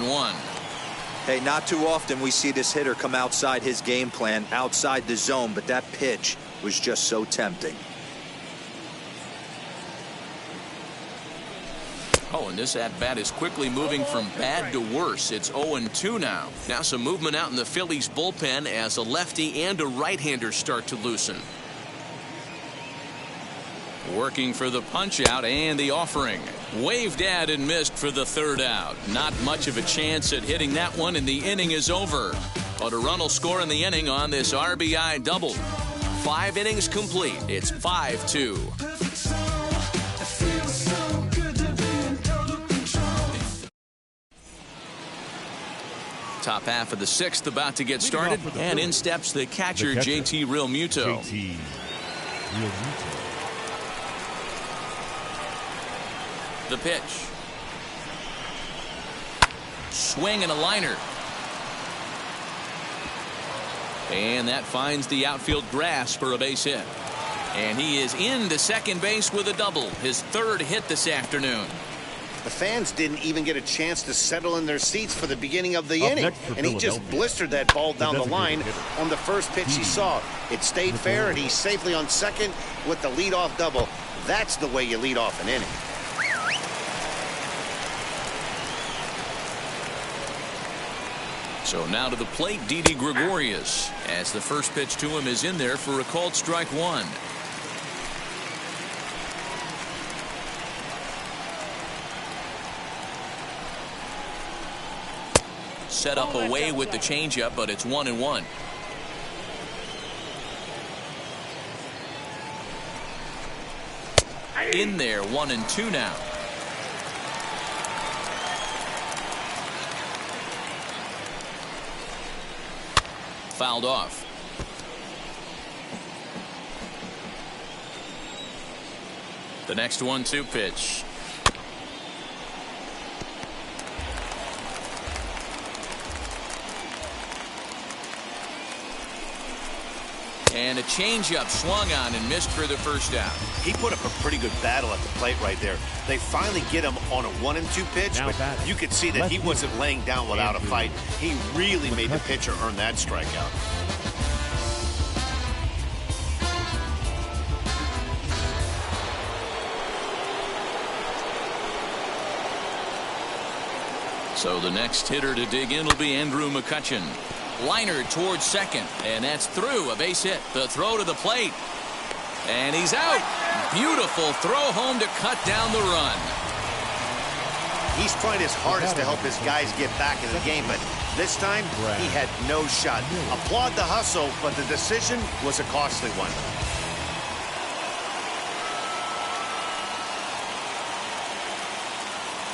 Hey, not too often we see this hitter come outside his game plan, outside the zone, but that pitch was just so tempting. Oh, and this at-bat is quickly moving from bad to worse. It's 0-2 now. Now some movement out in the Phillies bullpen as a lefty and a right-hander start to loosen. Working for the punch-out and the offering. Waved at and missed for the 3rd out. Not much of a chance at hitting that one, and the inning is over. But a run will score in the inning on this RBI double. 5 innings complete. It's 5-2. Top half of the 6th about to get started, and in steps the catcher, JT Realmuto. The pitch. Swing and a liner. And that finds the outfield grass for a base hit. And he is into second base with a double. His 3rd hit this afternoon. The fans didn't even get a chance to settle in their seats for the beginning of the inning. And he just blistered that ball down the line on the first pitch he saw. It stayed fair, and he's safely on second with the leadoff double. That's the way you lead off an inning. So now to the plate, Didi Gregorius, as the first pitch to him is in there for a called strike one. Set up away with the changeup, but it's 1-1. In there, 1-2 now. Fouled off. The next 1-2 pitch. And a changeup swung on and missed for the first out. He put up a pretty good battle at the plate right there. They finally get him on a 1-2 pitch, but you could see that he wasn't laying down without a fight. He really made the pitcher earn that strikeout. So the next hitter to dig in will be Andrew McCutchen. Liner towards second, and that's through. A base hit. The throw to the plate, and he's out. Beautiful throw home to cut down the run. He's trying his hardest to help his guys get back in the game, but this time he had no shot. Applaud the hustle, but the decision was a costly one.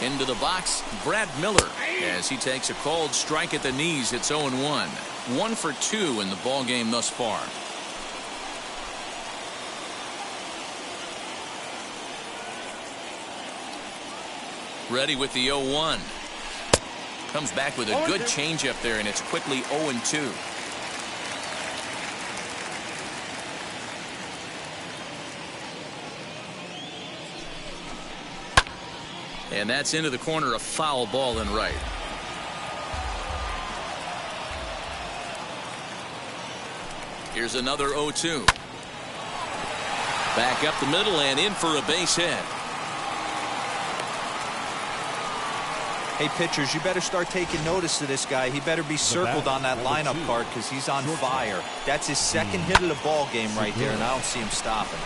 Into the box, Brad Miller, as he takes a called strike at the knees. It's 0-1. 1 for 2 in the ball game thus far. Ready with the 0-1. Comes back with a good changeup there, and it's quickly 0-2. And that's into the corner, a foul ball and right. Here's another 0-2. Back up the middle and in for a base hit. Hey, pitchers, you better start taking notice of this guy. He better be circled on that lineup card because he's on fire. That's his second hit of the ball game right there, and I don't see him stopping.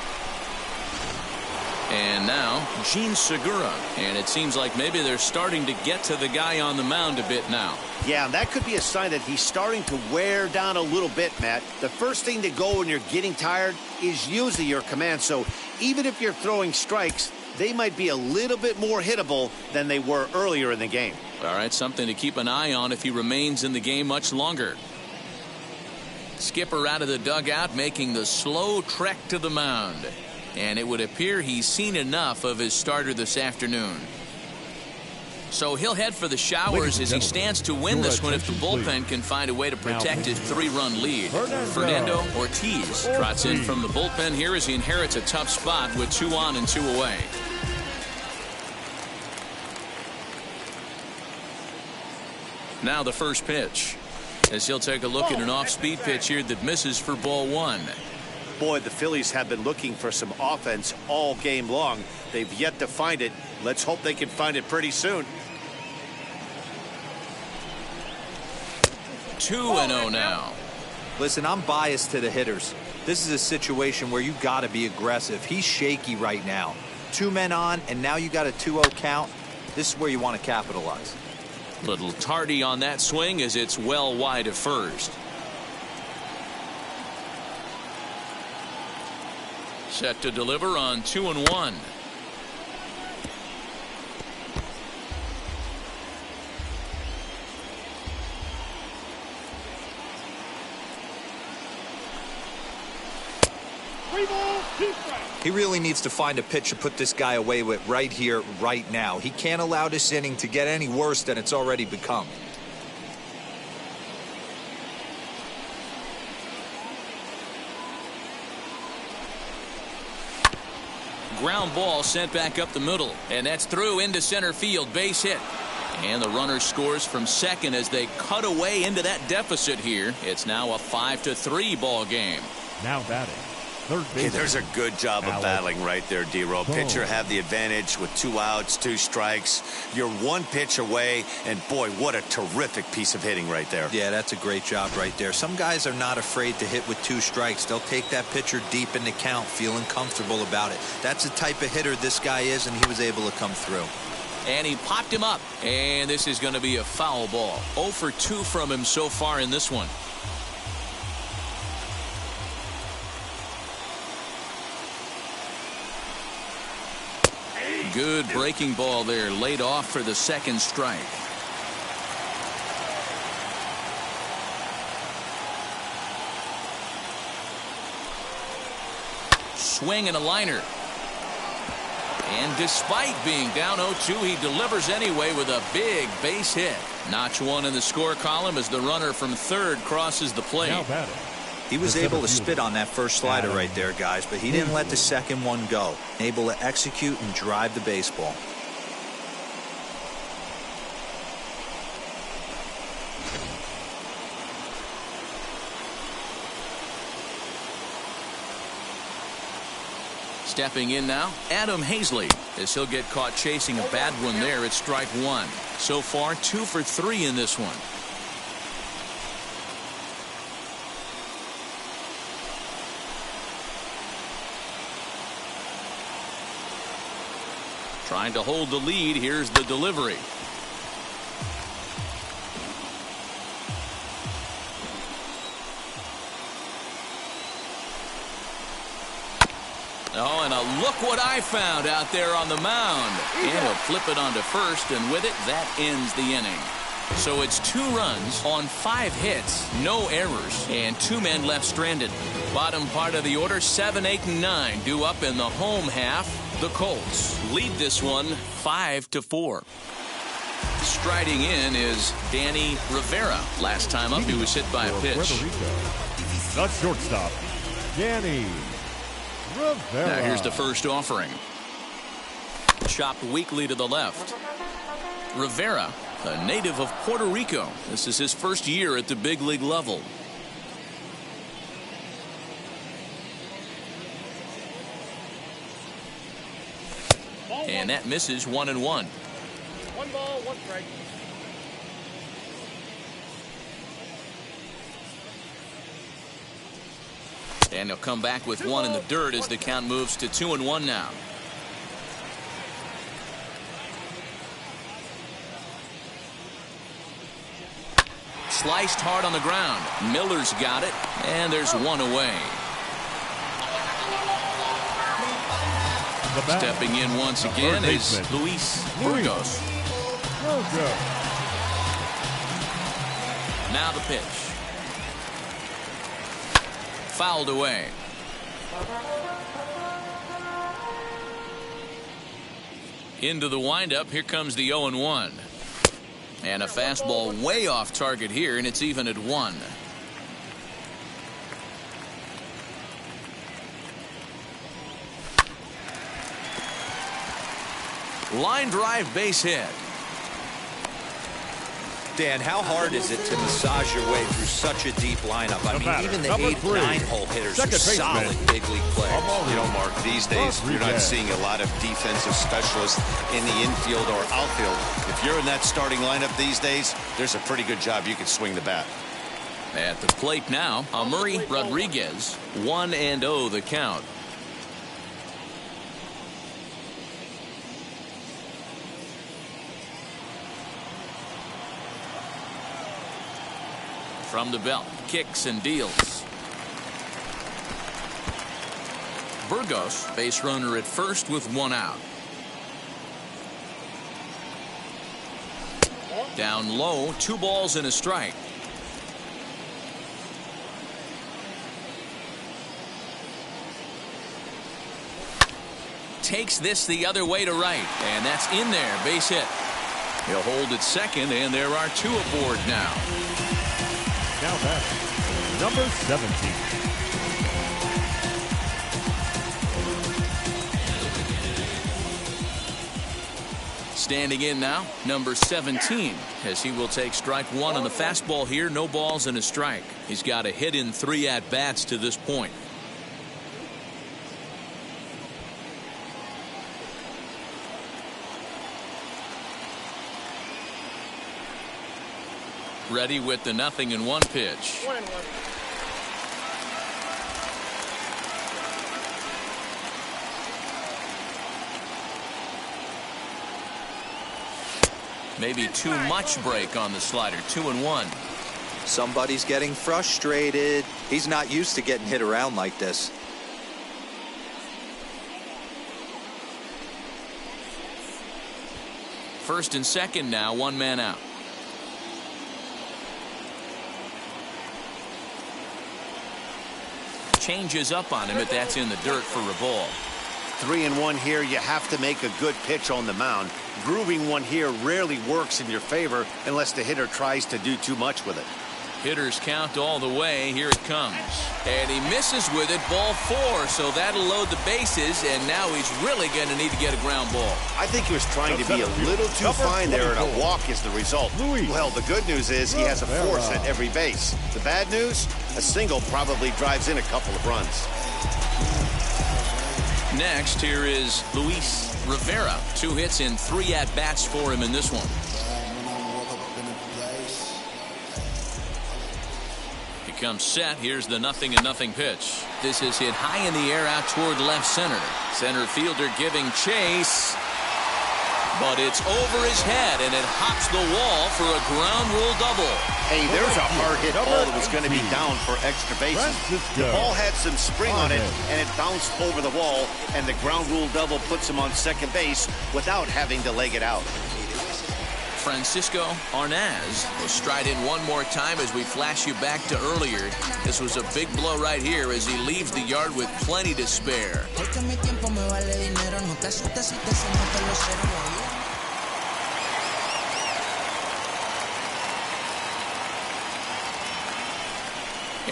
And now, Gene Segura. And it seems like maybe they're starting to get to the guy on the mound a bit now. Yeah, and that could be a sign that he's starting to wear down a little bit, Matt. The first thing to go when you're getting tired is usually your command. So even if you're throwing strikes, they might be a little bit more hittable than they were earlier in the game. All right, something to keep an eye on if he remains in the game much longer. Skipper out of the dugout, making the slow trek to the mound. And it would appear he's seen enough of his starter this afternoon. So he'll head for the showers as he stands to win this one if the bullpen can find a way to protect his 3-run lead. Fernando Ortiz trots in from the bullpen here as he inherits a tough spot with 2 on and 2 away. Now the first pitch, as he'll take a look at an off-speed pitch here that misses for ball 1. Boy, the Phillies have been looking for some offense all game long. They've yet to find it. Let's hope they can find it pretty soon. 2-0 now. Listen, I'm biased to the hitters. This is a situation where you got to be aggressive. He's shaky right now. 2 men on, and now you got a 2-0 count. This is where you want to capitalize. Little tardy on that swing as it's well wide of first. Set to deliver on 2-1. He really needs to find a pitch to put this guy away with right here, right now. He can't allow this inning to get any worse than it's already become. Ground ball sent back up the middle, and that's through into center field. Base hit. And the runner scores from second as they cut away into that deficit here. It's now a 5-3 ball game. Now batting, third Hey, baseman. there's a good job of battling right there, D-Row. Pitcher have the advantage with 2 outs, 2 strikes. You're 1 pitch away, and boy, what a terrific piece of hitting right there. Yeah, that's a great job right there. Some guys are not afraid to hit with 2 strikes. They'll take that pitcher deep in the count, feeling comfortable about it. That's the type of hitter this guy is, and he was able to come through. And he popped him up. And this is going to be a foul ball. 0 for 2 from him so far in this one. Good breaking ball there, laid off for the second strike. Swing and a liner. And despite being down 0-2, he delivers anyway with a big base hit. Notch 1 in the score column as the runner from third crosses the plate. Now batting. He was able to spit on that first slider right there, guys, but he didn't let the second one go. Able to execute and drive the baseball. Stepping in now, Adam Hazley, as he'll get caught chasing a bad one there at strike 1. So far, 2 for 3 in this one. Trying to hold the lead. Here's the delivery. Oh, and look what I found out there on the mound. And he'll flip it onto first, and with it, that ends the inning. So it's 2 runs on 5 hits, no errors, and 2 men left stranded. Bottom part of the order, 7, 8, and 9 due up in the home half. The Colts lead this one 5-4. Striding in is Danny Rivera. Last time up, he was hit by a pitch. The shortstop, Danny Rivera. Now here's the first offering. Chopped weakly to the left. Rivera, a native of Puerto Rico. This is his first year at the big league level. And that misses 1-1. 1 ball, 1 strike. And he'll come back with 1 in the dirt as the count moves to 2-1 now. Sliced hard on the ground. Miller's got it, and there's 1 away. Stepping in once again is Luis Burgos. Now the pitch. Fouled away. Into the windup. Here comes the 0-1. And a fastball way off target here, and it's even at 1. Line drive base hit. Dan, how hard is it to massage your way through such a deep lineup? I mean, even the 8, 9-hole hitters are solid big league players. You know, Mark, these days you're not seeing a lot of defensive specialists in the infield or outfield. If you're in that starting lineup these days, there's a pretty good job you can swing the bat. At the plate now, Amuri Rodriguez. 1-0 the count. From the belt, kicks and deals. Burgos, base runner at first with 1 out. Down low, 2 balls and a strike. Takes this the other way to right, and that's in there, base hit. He'll hold at second, and there are 2 aboard now. Now batting, number 17. Standing in now, number 17, as he will take strike 1 on the fastball here. No balls and a strike. He's got a hit in 3 at-bats to this point. Ready with the 0-1 pitch. 1-1. Maybe too much break on the slider. 2-1. Somebody's getting frustrated. He's not used to getting hit around like this. First and second now, one man out. Changes up on him, but that's in the dirt for a ball. 3-1 here. You have to make a good pitch on the mound. Grooving one here rarely works in your favor unless the hitter tries to do too much with it. Hitters count all the way. Here it comes. And he misses with it. Ball 4. So that'll load the bases. And now he's really going to need to get a ground ball. I think he was trying to be a little too fine there, and a walk is the result. Well, the good news is he has a force at every base. The bad news? A single probably drives in a couple of runs. Next, here is Luis Rivera. 2 hits in 3 at-bats for him in this one. He comes set. Here's the 0-0 pitch. This is hit high in the air out toward left center. Center fielder giving chase. But it's over his head, and it hops the wall for a ground rule double. Hey, there's a hard-hit ball that was going to be down for extra bases. The ball had some spring on it, and it bounced over the wall, and the ground rule double puts him on second base without having to leg it out. Francisco Arnaz will stride in one more time as we flash you back to earlier. This was a big blow right here as he leaves the yard with plenty to spare.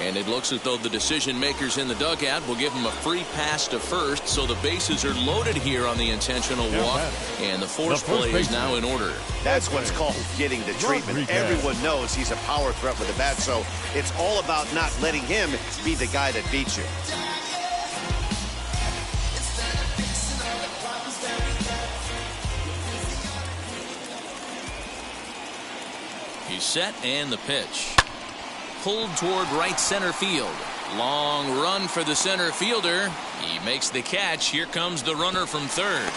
And it looks as though the decision makers in the dugout will give him a free pass to first, so the bases are loaded here on the intentional walk, and the force play is now in order. That's what's called getting the treatment. Everyone knows he's a power threat with the bat, so it's all about not letting him be the guy that beats you. He's set, and the pitch. Pulled toward right center field. Long run for the center fielder. He makes the catch. Here comes the runner from third.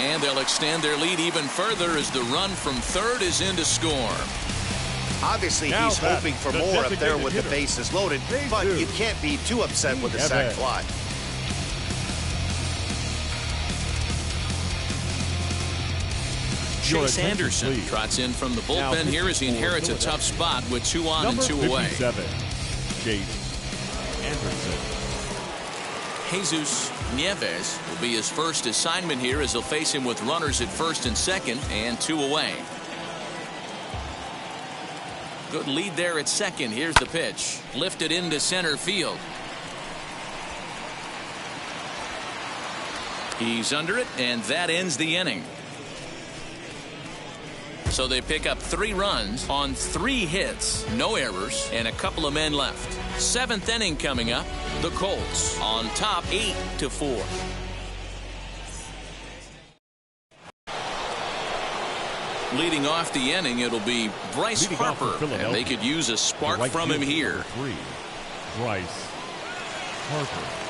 And they'll extend their lead even further as the run from third is in to score. Obviously, he's hoping for more up there with the bases loaded, but you can't be too upset with a sac fly. Chase Anderson trots in from the bullpen here as he inherits a tough spot with 2 on and 2 away. Chase Anderson. Jesus Nieves will be his first assignment here as he'll face him with runners at first and second and 2 away. Good lead there at second. Here's the pitch. Lifted into center field. He's under it, and that ends the inning. So they pick up 3 runs on 3 hits, no errors, and a couple of men left. 7th inning coming up. The Colts on top 8-4. Leading off the inning, it'll be Bryce Harper, and they could use a spark from him here. Bryce Harper.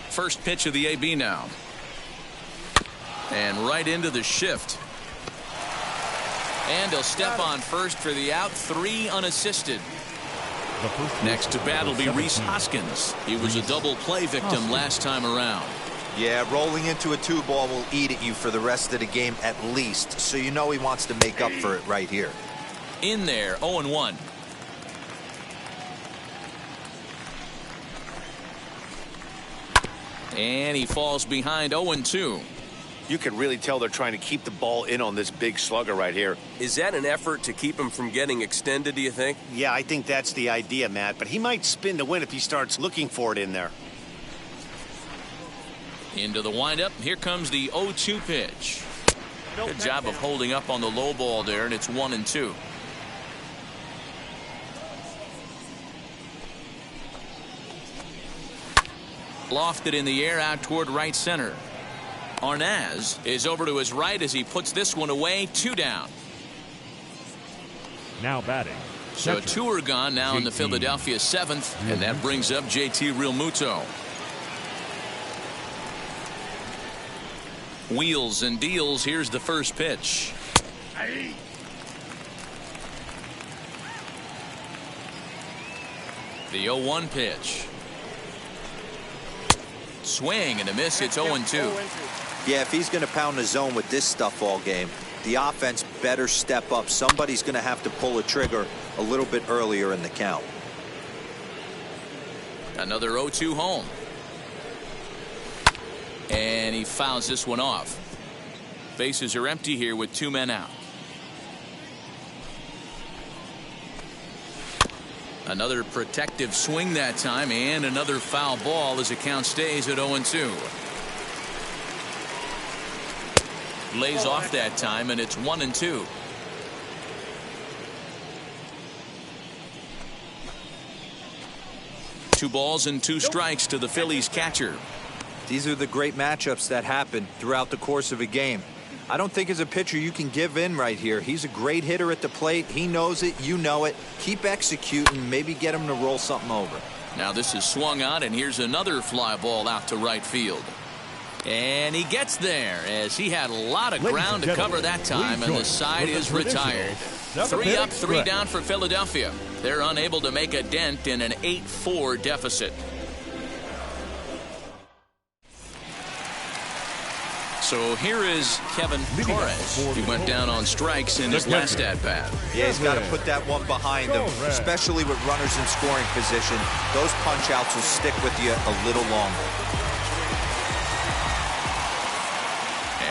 First pitch of the AB now. And right into the shift. And he'll step on first for the out. 3 unassisted. Next to bat will be Rhys Hoskins. He was a double play victim last time around. Yeah, rolling into a 2-ball will eat at you for the rest of the game at least. So you know he wants to make up for it right here. In there, 0-1. And he falls behind 0-2. You can really tell they're trying to keep the ball in on this big slugger right here. Is that an effort to keep him from getting extended, do you think? Yeah, I think that's the idea, Matt. But he might spin to win if he starts looking for it in there. Into the windup. Here comes the 0-2 pitch. Good job of holding up on the low ball there, and it's 1-2. Lofted in the air out toward right center. Arnaz is over to his right as he puts this one away. 2 down. Now batting. So catcher, 2 are gone now in the Philadelphia 7th, and that brings up JT Realmuto. Wheels and deals. Here's the first pitch. The 0-1 pitch. Swing and a miss. It's 0-2. Yeah, if he's going to pound the zone with this stuff all game, the offense better step up. Somebody's going to have to pull a trigger a little bit earlier in the count. Another 0-2 home. And he fouls this one off. Bases are empty here with 2 men out. Another protective swing that time, and another foul ball as the count stays at 0-2. Lays off that time, and it's 1-2. Two balls and 2 strikes to the Phillies catcher. These are the great matchups that happen throughout the course of a game. I don't think as a pitcher you can give in right here. He's a great hitter at the plate. He knows it. You know it. Keep executing. Maybe get him to roll something over. Now this is swung on, and here's another fly ball out to right field. And he gets there as he had a lot of ground to cover that time, and the side is retired. 3 up, 3 down for Philadelphia. They're unable to make a dent in an 8-4 deficit. So here is Kevin Torres. He went down on strikes in his last at-bat. Yeah, he's got to put that one behind him, especially with runners in scoring position. Those punch-outs will stick with you a little longer.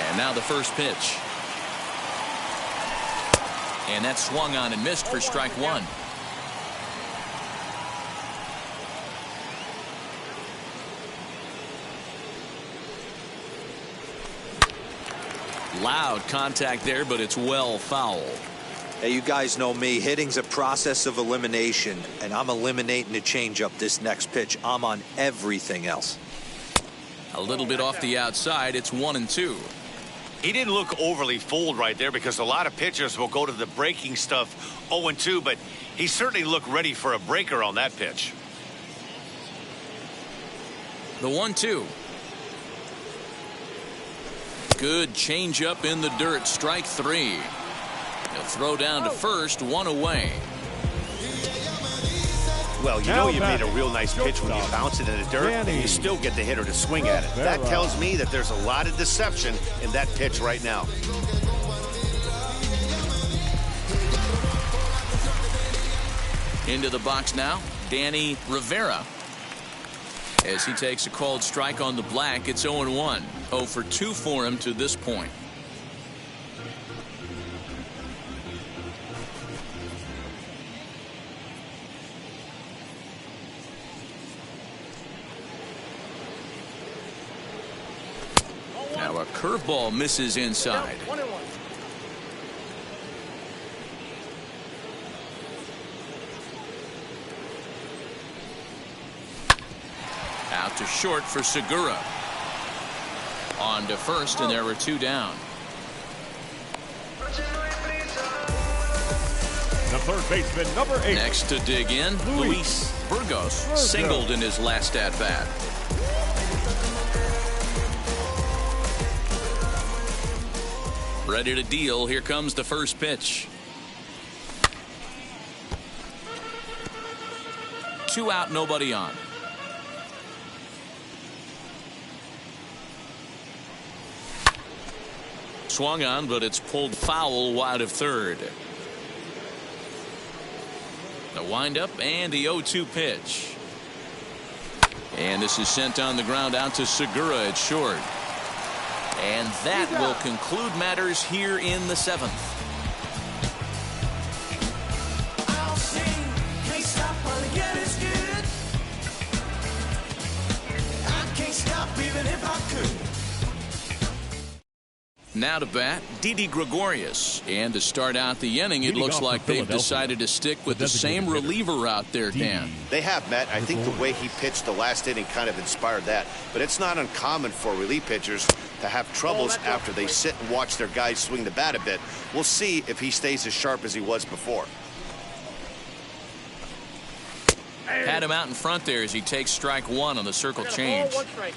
And now the first pitch. And that swung on and missed for strike 1. Loud contact there, but it's well foul. Hey, you guys know me. Hitting's a process of elimination, and I'm eliminating the changeup this next pitch. I'm on everything else. A little bit off the outside. It's 1-2. He didn't look overly fooled right there because a lot of pitchers will go to the breaking stuff 0-2, but he certainly looked ready for a breaker on that pitch. The 1-2. Good changeup in the dirt. Strike 3. He'll throw down to first. 1 away. Well, you know you made a real nice pitch when you bounce it in the dirt and you still get the hitter to swing at it. That tells me that there's a lot of deception in that pitch right now. Into the box now, Danny Rivera. As he takes a called strike on the black, it's 0-1. 0 for 2 for him to this point. Now a curveball misses inside. 1-1. Out to short for Segura. On to first, and there were 2 down. The third baseman, number 8. Next to dig in, Luis Burgos singled in his last at-bat. Ready to deal. Here comes the first pitch. 2 out, nobody on. Swung on, but it's pulled foul wide of third. The windup and the 0-2 pitch. And this is sent on the ground out to Segura at short. And that will conclude matters here in the 7th. Now to bat, Didi Gregorius. And to start out the inning, it looks like they've decided to stick with the same reliever out there, Dan. They have, Matt. I think the way he pitched the last inning kind of inspired that. But it's not uncommon for relief pitchers to have troubles after they sit and watch their guys swing the bat a bit. We'll see if he stays as sharp as he was before. Had him out in front there as he takes strike one on the circle change. Ball, 1 strike.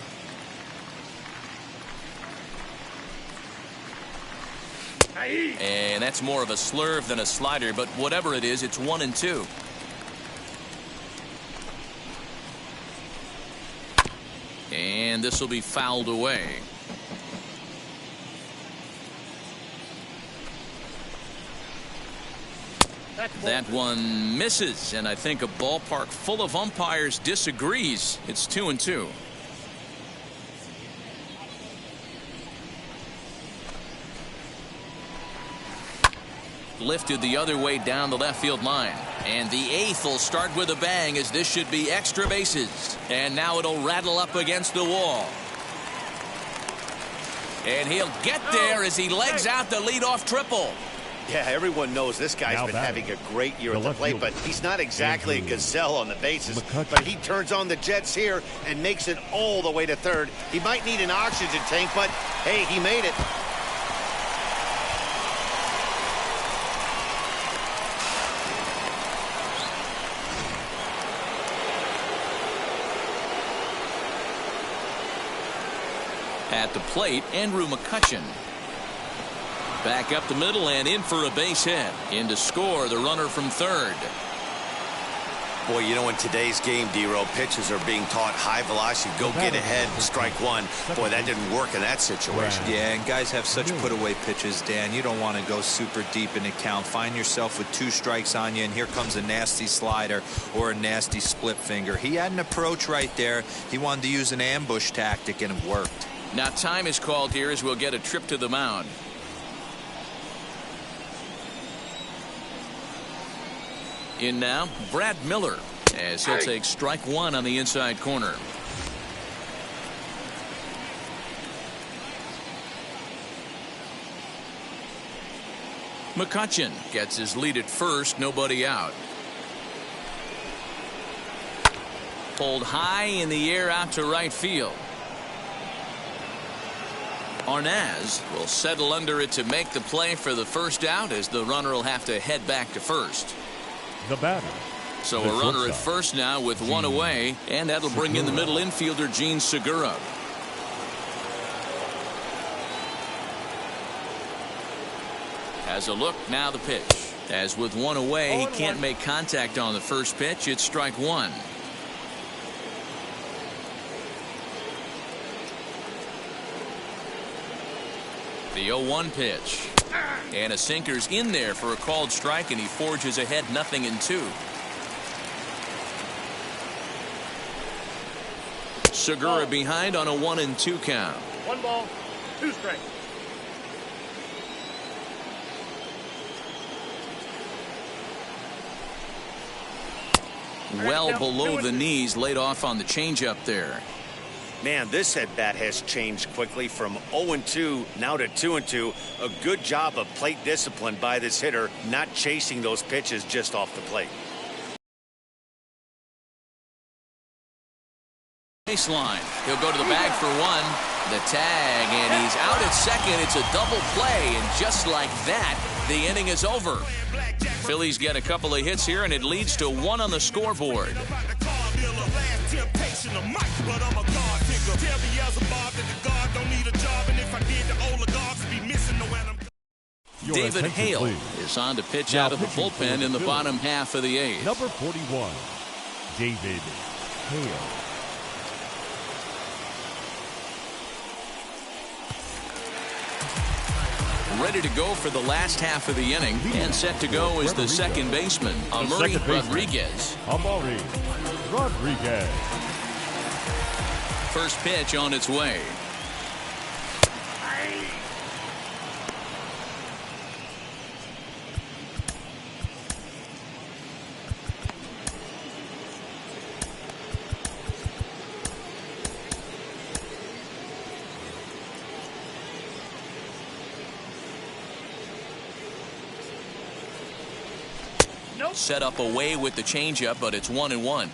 And that's more of a slurve than a slider, but whatever it is, it's 1-2. And this will be fouled away. That one misses, and I think a ballpark full of umpires disagrees. It's 2-2. Lifted the other way down the left field line. And the eighth will start with a bang, as this should be extra bases. And now it'll rattle up against the wall. And he'll get there as he legs out the leadoff triple. Yeah, everyone knows this guy's been having a great year at the plate, but he's not exactly a gazelle on the bases. But he turns on the Jets here and makes it all the way to third. He might need an oxygen tank, but hey, he made it. At the plate, Andrew McCutchen. Back up the middle and in for a base hit. In to score, the runner from third. Boy, you know, in today's game, D-Row, pitchers are being taught high velocity. Go get ahead, strike one. Boy, that didn't work in that situation. Yeah, and guys have such put-away pitches, Dan. You don't want to go super deep in the count. Find yourself with 2 strikes on you, and here comes a nasty slider or a nasty split finger. He had an approach right there. He wanted to use an ambush tactic, and it worked. Now time is called here as we'll get a trip to the mound. In now, Brad Miller, as he'll take strike one on the inside corner. McCutchen gets his lead at first, nobody out. Pulled high in the air out to right field. Arnaz will settle under it to make the play for the first out, as the runner will have to head back to first. The batter. So a runner at first now with one away, and that'll bring in the middle infielder Gene Segura. As a look, now the pitch. As with one away, he can't make contact on the first pitch. It's strike one. The 0-1 pitch. And a sinker's in there for a called strike, and he forges ahead 0-2. Segura behind on a 1-2 count. 1 ball, 2 strikes. Well below the knees, laid off on the changeup there. Man, this at-bat has changed quickly from 0-2 now to 2-2. A good job of plate discipline by this hitter, not chasing those pitches just off the plate. Baseline. He'll go to the bag for one. The tag, and he's out at second. It's a double play, and just like that, the inning is over. Phillies get a couple of hits here, and it leads to 1 on the scoreboard. David Hale is on to pitch out of the bullpen in the bottom half of the 8th. Number 41, David Hale. Ready to go for the last half of the inning, and set to go is the second baseman, Amaury Rodriguez. Amaury Rodriguez. First pitch on its way. Set up away with the changeup, but it's 1-1.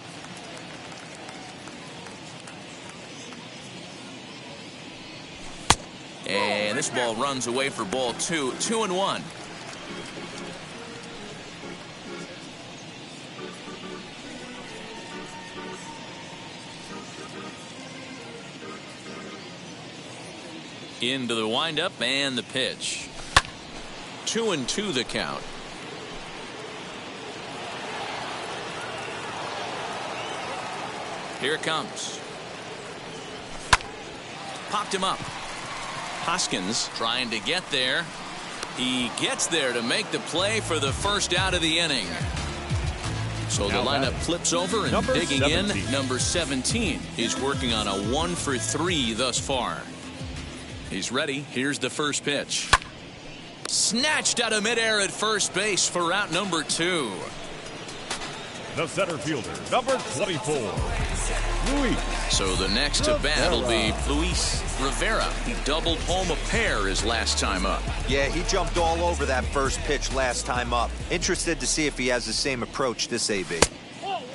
And this ball runs away for ball 2. 2-1. Into the windup and the pitch. 2-2 the count. Here it comes. Popped him up. Hoskins trying to get there. He gets there to make the play for the first out of the inning. So the lineup flips over and digging 17. In. Number 17. He's working on a 1-for-3 thus far. He's ready. Here's the first pitch. Snatched out of midair at first base for out number 2. The center fielder, number 24, Luis. So the next to bat will be Luis Rivera. He doubled home a pair his last time up. Yeah, he jumped all over that first pitch last time up. Interested to see if he has the same approach this AB.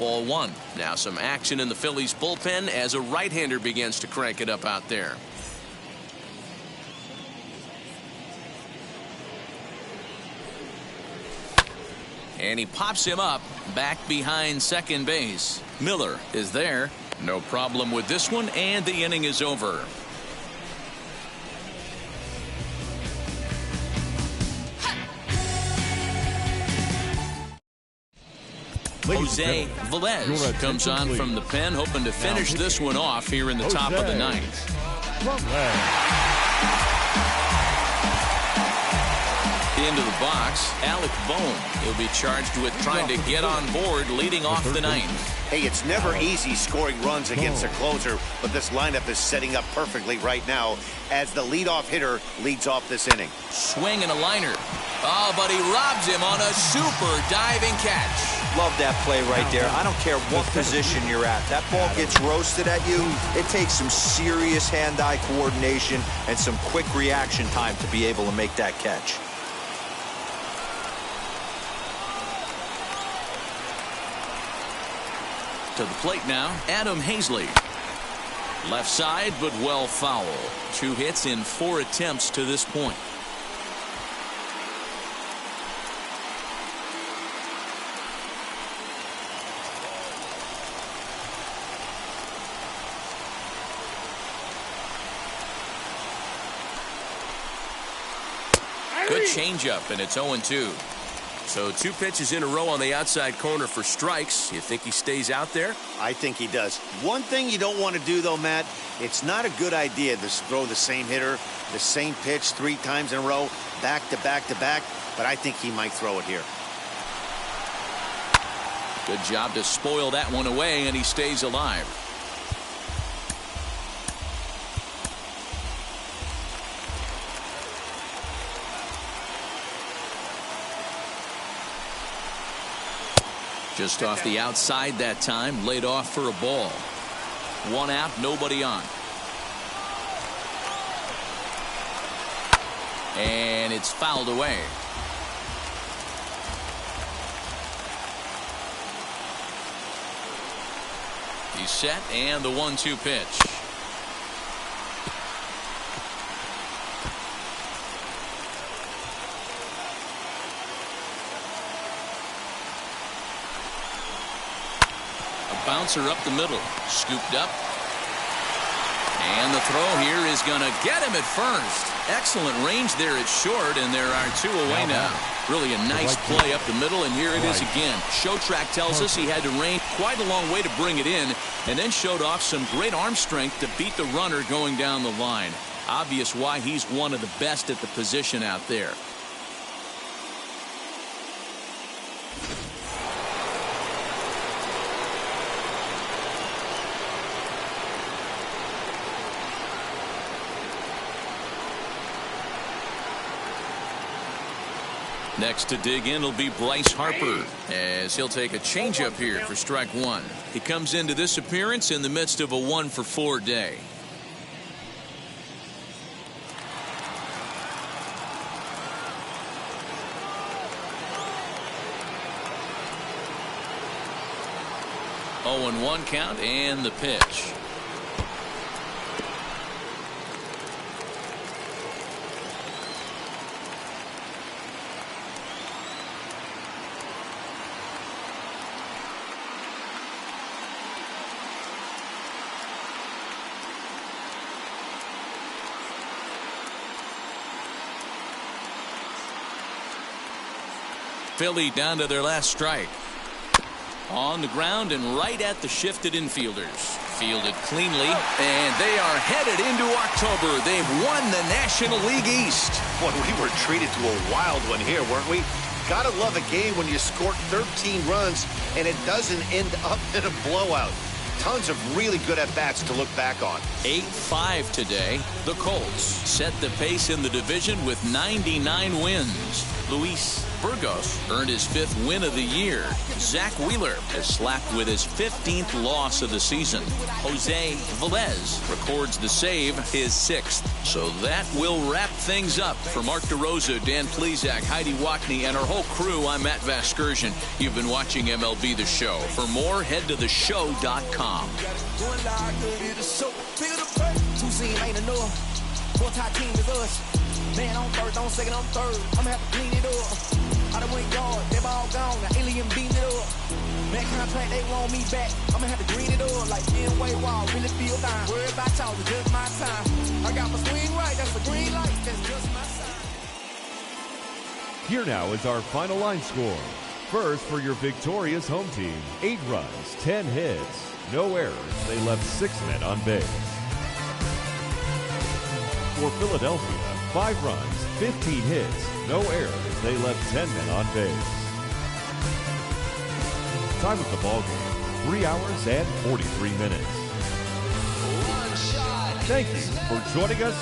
Ball 1. Now some action in the Phillies bullpen as a right-hander begins to crank it up out there. And he pops him up back behind second base. Miller is there. No problem with this one, and the inning is over. Jose Velez comes on from the pen, hoping to finish this one off here in the top of the ninth. Into the box, Alec Bohm. He'll be charged with trying to get on board leading off the ninth. Hey, it's never easy scoring runs against a closer, but this lineup is setting up perfectly right now as the leadoff hitter leads off this inning. Swing and a liner. Oh, but he robs him on a super diving catch. Love that play right there. I don't care what position you're at. That ball gets roasted at you. It takes some serious hand-eye coordination and some quick reaction time to be able to make that catch. To the plate now, Adam Hazley. Left side, but well foul. 2 hits in 4 attempts to this point. Good changeup, and it's 0-2. So 2 pitches in a row on the outside corner for strikes. You think he stays out there? I think he does. One thing you don't want to do, though, Matt, it's not a good idea to throw the same hitter, the same pitch 3 times in a row, back to back to back, but I think he might throw it here. Good job to spoil that one away, and he stays alive. Just off the outside that time, laid off for a ball. 1 out, nobody on. And it's fouled away. He's set, and the 1-2 pitch. Bouncer up the middle, scooped up, and the throw here is going to get him at first. Excellent range there at short, and there are 2 away now. Really a nice play up the middle, and here it is again. Show track tells us he had to range quite a long way to bring it in, and then showed off some great arm strength to beat the runner going down the line. Obvious why he's one of the best at the position out there. Next to dig in will be Bryce Harper, as he'll take a changeup here for strike 1. He comes into this appearance in the midst of a 1-for-4 day. 0-1 count and the pitch. Philly down to their last strike. On the ground and right at the shifted infielders. Fielded cleanly, and they are headed into October. They've won the National League East. Boy, we were treated to a wild one here, weren't we? Gotta love a game when you score 13 runs and it doesn't end up in a blowout. Tons of really good at-bats to look back on. 8-5 today. The Colts set the pace in the division with 99 wins. Luis Burgos earned his 5th win of the year. Zach Wheeler is slapped with his 15th loss of the season. Jose Velez records the save, his 6th. So that will wrap things up. For Mark DeRosa, Dan Plesac, Heidi Wackney, and our whole crew, I'm Matt Vasgersian. You've been watching MLB The Show. For more, head to theshow.com. Man on first, on second, on third. I'ma have to clean it up. I done went yard, they all gone. Now alien beating it up. Man contract, they want me back. I'ma have to green it up like Way Wall. Really feel fine. Worry about y'all, it's just my time. I got my swing right, that's the green light. That's just my sign. Here now is our final line score. First for your victorious home team. 8 runs, 10 hits, no errors. They left 6 men on base. For Philadelphia, 5 runs, 15 hits, no errors. They left 10 men on base. Time of the ball game, 3 hours and 43 minutes. Thank you for joining us